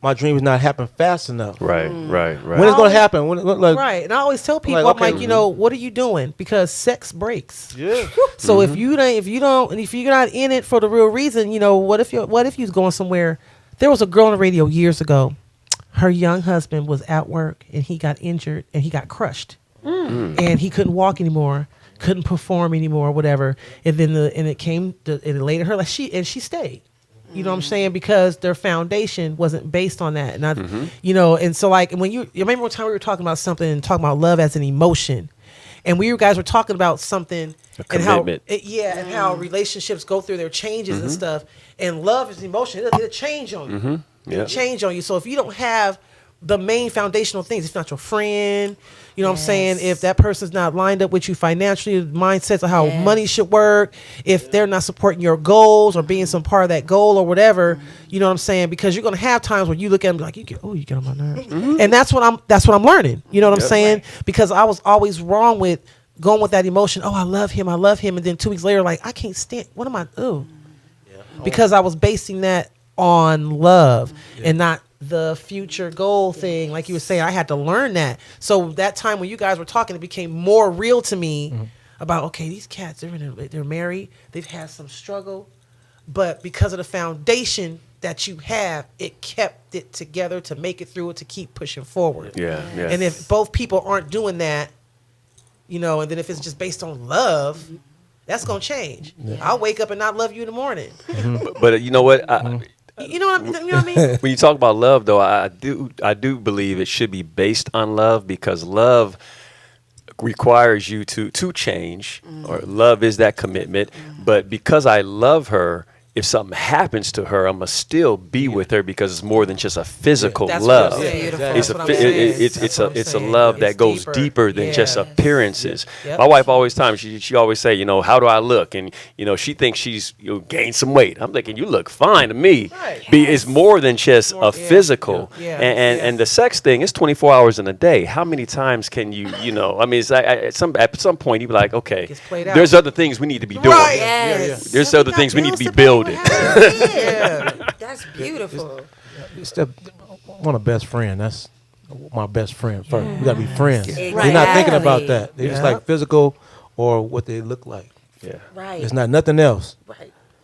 S8: my dream is not happening fast enough.
S2: Right.
S8: When it's gonna happen? When like
S3: Right, and I always tell people,
S8: Like,
S3: I'm
S8: okay.
S3: like, what are you doing? Because sex breaks.
S8: yeah,
S3: So if you're not in it for the real reason, what if you was going somewhere? There was a girl on the radio years ago. Her young husband was at work and he got injured and he got crushed. and he couldn't walk anymore, couldn't perform anymore, whatever. And then it laid in her like she stayed. You know what I'm saying? Because their foundation wasn't based on that. And I, and so like when you remember one time we were talking about something and talking about love as an emotion, and we guys were talking about something and how and how relationships go through their changes and stuff. And love is emotion. It'll change on you. It'll change on you. So if you don't have the main foundational things, if not your friend, you know what I'm saying? If that person's not lined up with you financially, mindsets of how money should work, if they're not supporting your goals or being some part of that goal or whatever, you know what I'm saying? Because you're gonna have times where you look at them like, you get on my nerves. And that's what I'm learning. You know what I'm saying? Because I was always wrong with going with that emotion. Oh, I love him. And then 2 weeks later, like, I can't stand, what am I, because I was basing that on love and not the future goal thing. Like you were saying, I had to learn that. So that time when you guys were talking, it became more real to me about, okay, these cats, they're married, they've had some struggle, but because of the foundation that you have, it kept it together to make it through it, to keep pushing forward. And if both people aren't doing that, and then if it's just based on love, that's going to change. I'll wake up and not love you in the morning.
S2: But you know what?
S3: You know what I mean?
S2: When you talk about love, though, I do believe it should be based on love, because love requires you to change, or love is that commitment. But because I love her, if something happens to her, I must still be with her, because it's more than just a physical love. It's a love that goes deeper than just appearances. My wife always she always say, how do I look? And she thinks she's gained some weight. I'm thinking, you look fine to me. It's more than just a physical. And the sex thing is 24 hours in a day. How many times can you it's like, at some point you be like, okay, there's other things we need to be doing. There's other things we need to be building.
S5: That's beautiful.
S8: It's one of best friend. That's my best friend first. We gotta be friends.
S5: Exactly.
S8: They're not thinking about that. They're just like physical or what they look like. It's not nothing else.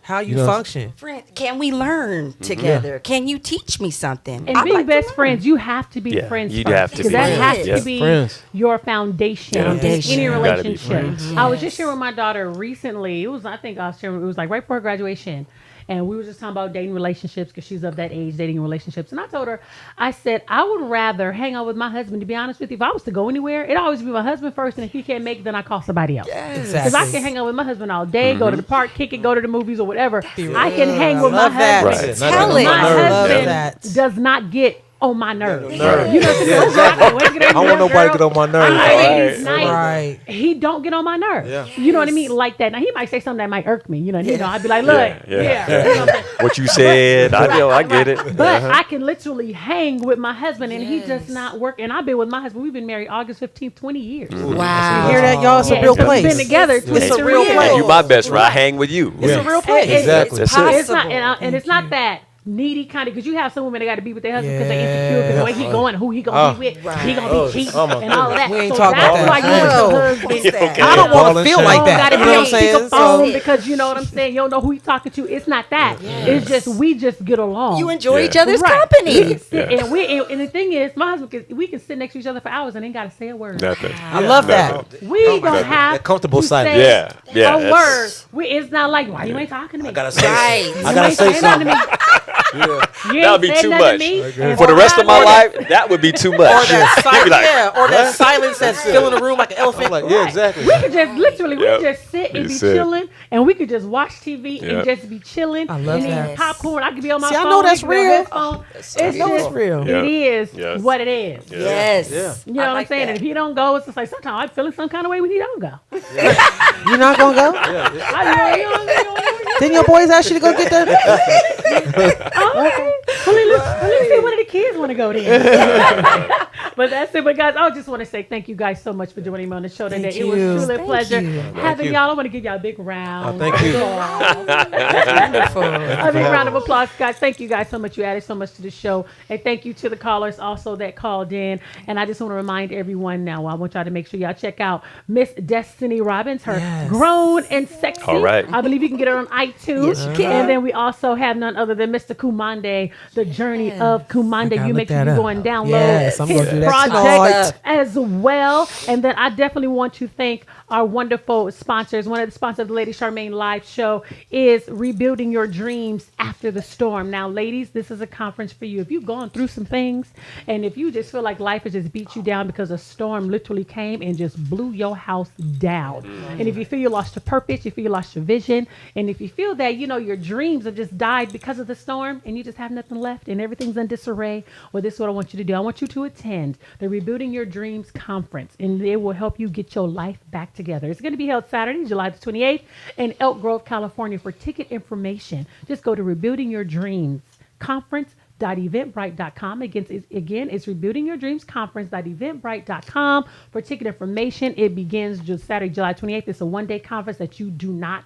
S3: How you function.
S5: Friend, can we learn together? Can you teach me something?
S1: And being best friends, you have to be friends
S2: you
S1: first.
S2: have to be.
S1: Because that has to be your foundation in any relationship. I was just sharing with my daughter recently. It was like right before graduation. And we were just talking about dating relationships, because she's of that age, dating relationships. And I told her, I said, I would rather hang out with my husband, to be honest with you. If I was to go anywhere, it'd always be my husband first. And if he can't make it, then I call somebody else. Because I can hang out with my husband all day, go to the park, kick it, go to the movies or whatever. I can hang with my husband. My husband does not get on my nerves. You know what I'm saying?
S8: I don't want nobody to get on my nerves.
S1: He don't get on my nerves. You know what I mean? Like that. Now he might say something that might irk me. I'd be like, look,
S2: what you said, I get it.
S1: But I can literally hang with my husband, and he does not work. And I've been with my husband. We've been married August 15th, 20 years.
S3: Wow. You hear that, y'all? It's a real place.
S1: We've been together.
S3: It's a real place.
S2: You my best friend. I hang with you.
S3: It's a real place.
S8: Exactly.
S1: It's not, and it's not that needy kind of, because you have some women that got to be with their husband because they're insecure, because the way he going, who he gonna be with, he gonna be cheating and all of that.
S3: We ain't
S1: so
S3: talking
S1: that's
S3: about
S1: why
S3: that.
S1: you want your husband.
S3: I don't want to feel like that.
S1: You
S3: know what I'm saying?
S1: Phone, because you know what I'm saying. You don't know who he's talking to. It's not that. It's just we just get along.
S5: You enjoy each other's company.
S1: And the thing is, my husband, we can sit next to each other for hours and ain't got to say a word.
S3: I love that.
S1: We don't have
S8: that comfortable
S1: to
S8: silence.
S1: say a word. It's not like, why you ain't talking to me?
S8: I gotta say something.
S2: That would be too much. For the rest of my life, that would be too much.
S3: Or that silence that's filling the room like an elephant.
S8: Exactly.
S1: We could just literally, we just sit and be chilling, and we could just watch TV and just be chilling.
S3: I love
S1: and
S3: that.
S1: eat popcorn. I could be on my
S3: See,
S1: phone.
S3: I know that's
S1: he could be on
S3: real.
S1: his phone.
S3: It's real.
S1: It is what it is.
S5: Yes.
S1: You know what I'm saying? And if he don't go, it's just like sometimes I'm feeling some kind of way when he don't go.
S3: You're not gonna go? Didn't your boys ask you to go get that?
S1: Okay. Well, let me see, one of the kids want to go then. But that's it. But guys, I just want to say thank you guys so much for joining me on the show today. It was truly a pleasure having y'all. I want to give y'all a big round.
S8: Thank you.
S5: Wonderful.
S1: A big round of applause, guys. Thank you guys so much. You added so much to the show. And thank you to the callers also that called in. And I just want to remind everyone now, I want y'all to make sure y'all check out Miss Destiny Robbins, her Grown and Sexy.
S2: All right.
S1: I believe you can get her on iTunes.
S5: Yes, you can.
S1: And then we also have none other than Mr. Kumande, The Journey of Kumande. You make sure you go and download
S3: Yes, I'm gonna do that.
S1: project as well. And then I definitely want to thank our wonderful sponsors. One of the sponsors of the Lady Charmaine live show is Rebuilding Your Dreams After the Storm. Now, ladies, this is a conference for you. If you've gone through some things and if you just feel like life has just beat you down because a storm literally came and just blew your house down. And if you feel you lost your purpose, you feel you lost your vision, and if you feel that, your dreams have just died because of the storm and you just have nothing left and everything's in disarray, well, this is what I want you to do. I want you to attend the Rebuilding Your Dreams conference, and it will help you get your life back together. It's going to be held Saturday, July the 28th in Elk Grove, California. For ticket information, just go to Rebuilding Your Dreams Conference.eventbrite.com. Again, it's Rebuilding Your Dreams Conference.eventbrite.com. For ticket information, it begins just Saturday, July 28th. It's a one-day conference that you do not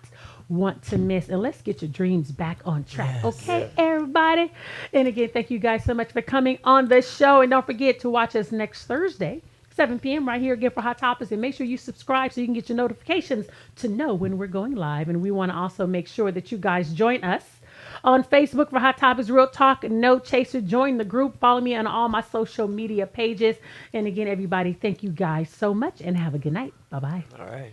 S1: want to miss. And let's get your dreams back on track. Yes. Okay, everybody? And again, thank you guys so much for coming on the show. And don't forget to watch us next Thursday, 7 p.m. right here again for Hot Topics. And make sure you subscribe so you can get your notifications to know when we're going live. And we want to also make sure that you guys join us on Facebook for Hot Topics Real Talk, No Chaser. Join the group. Follow me on all my social media pages. And again, everybody, thank you guys so much and have a good night. Bye-bye.
S2: All right.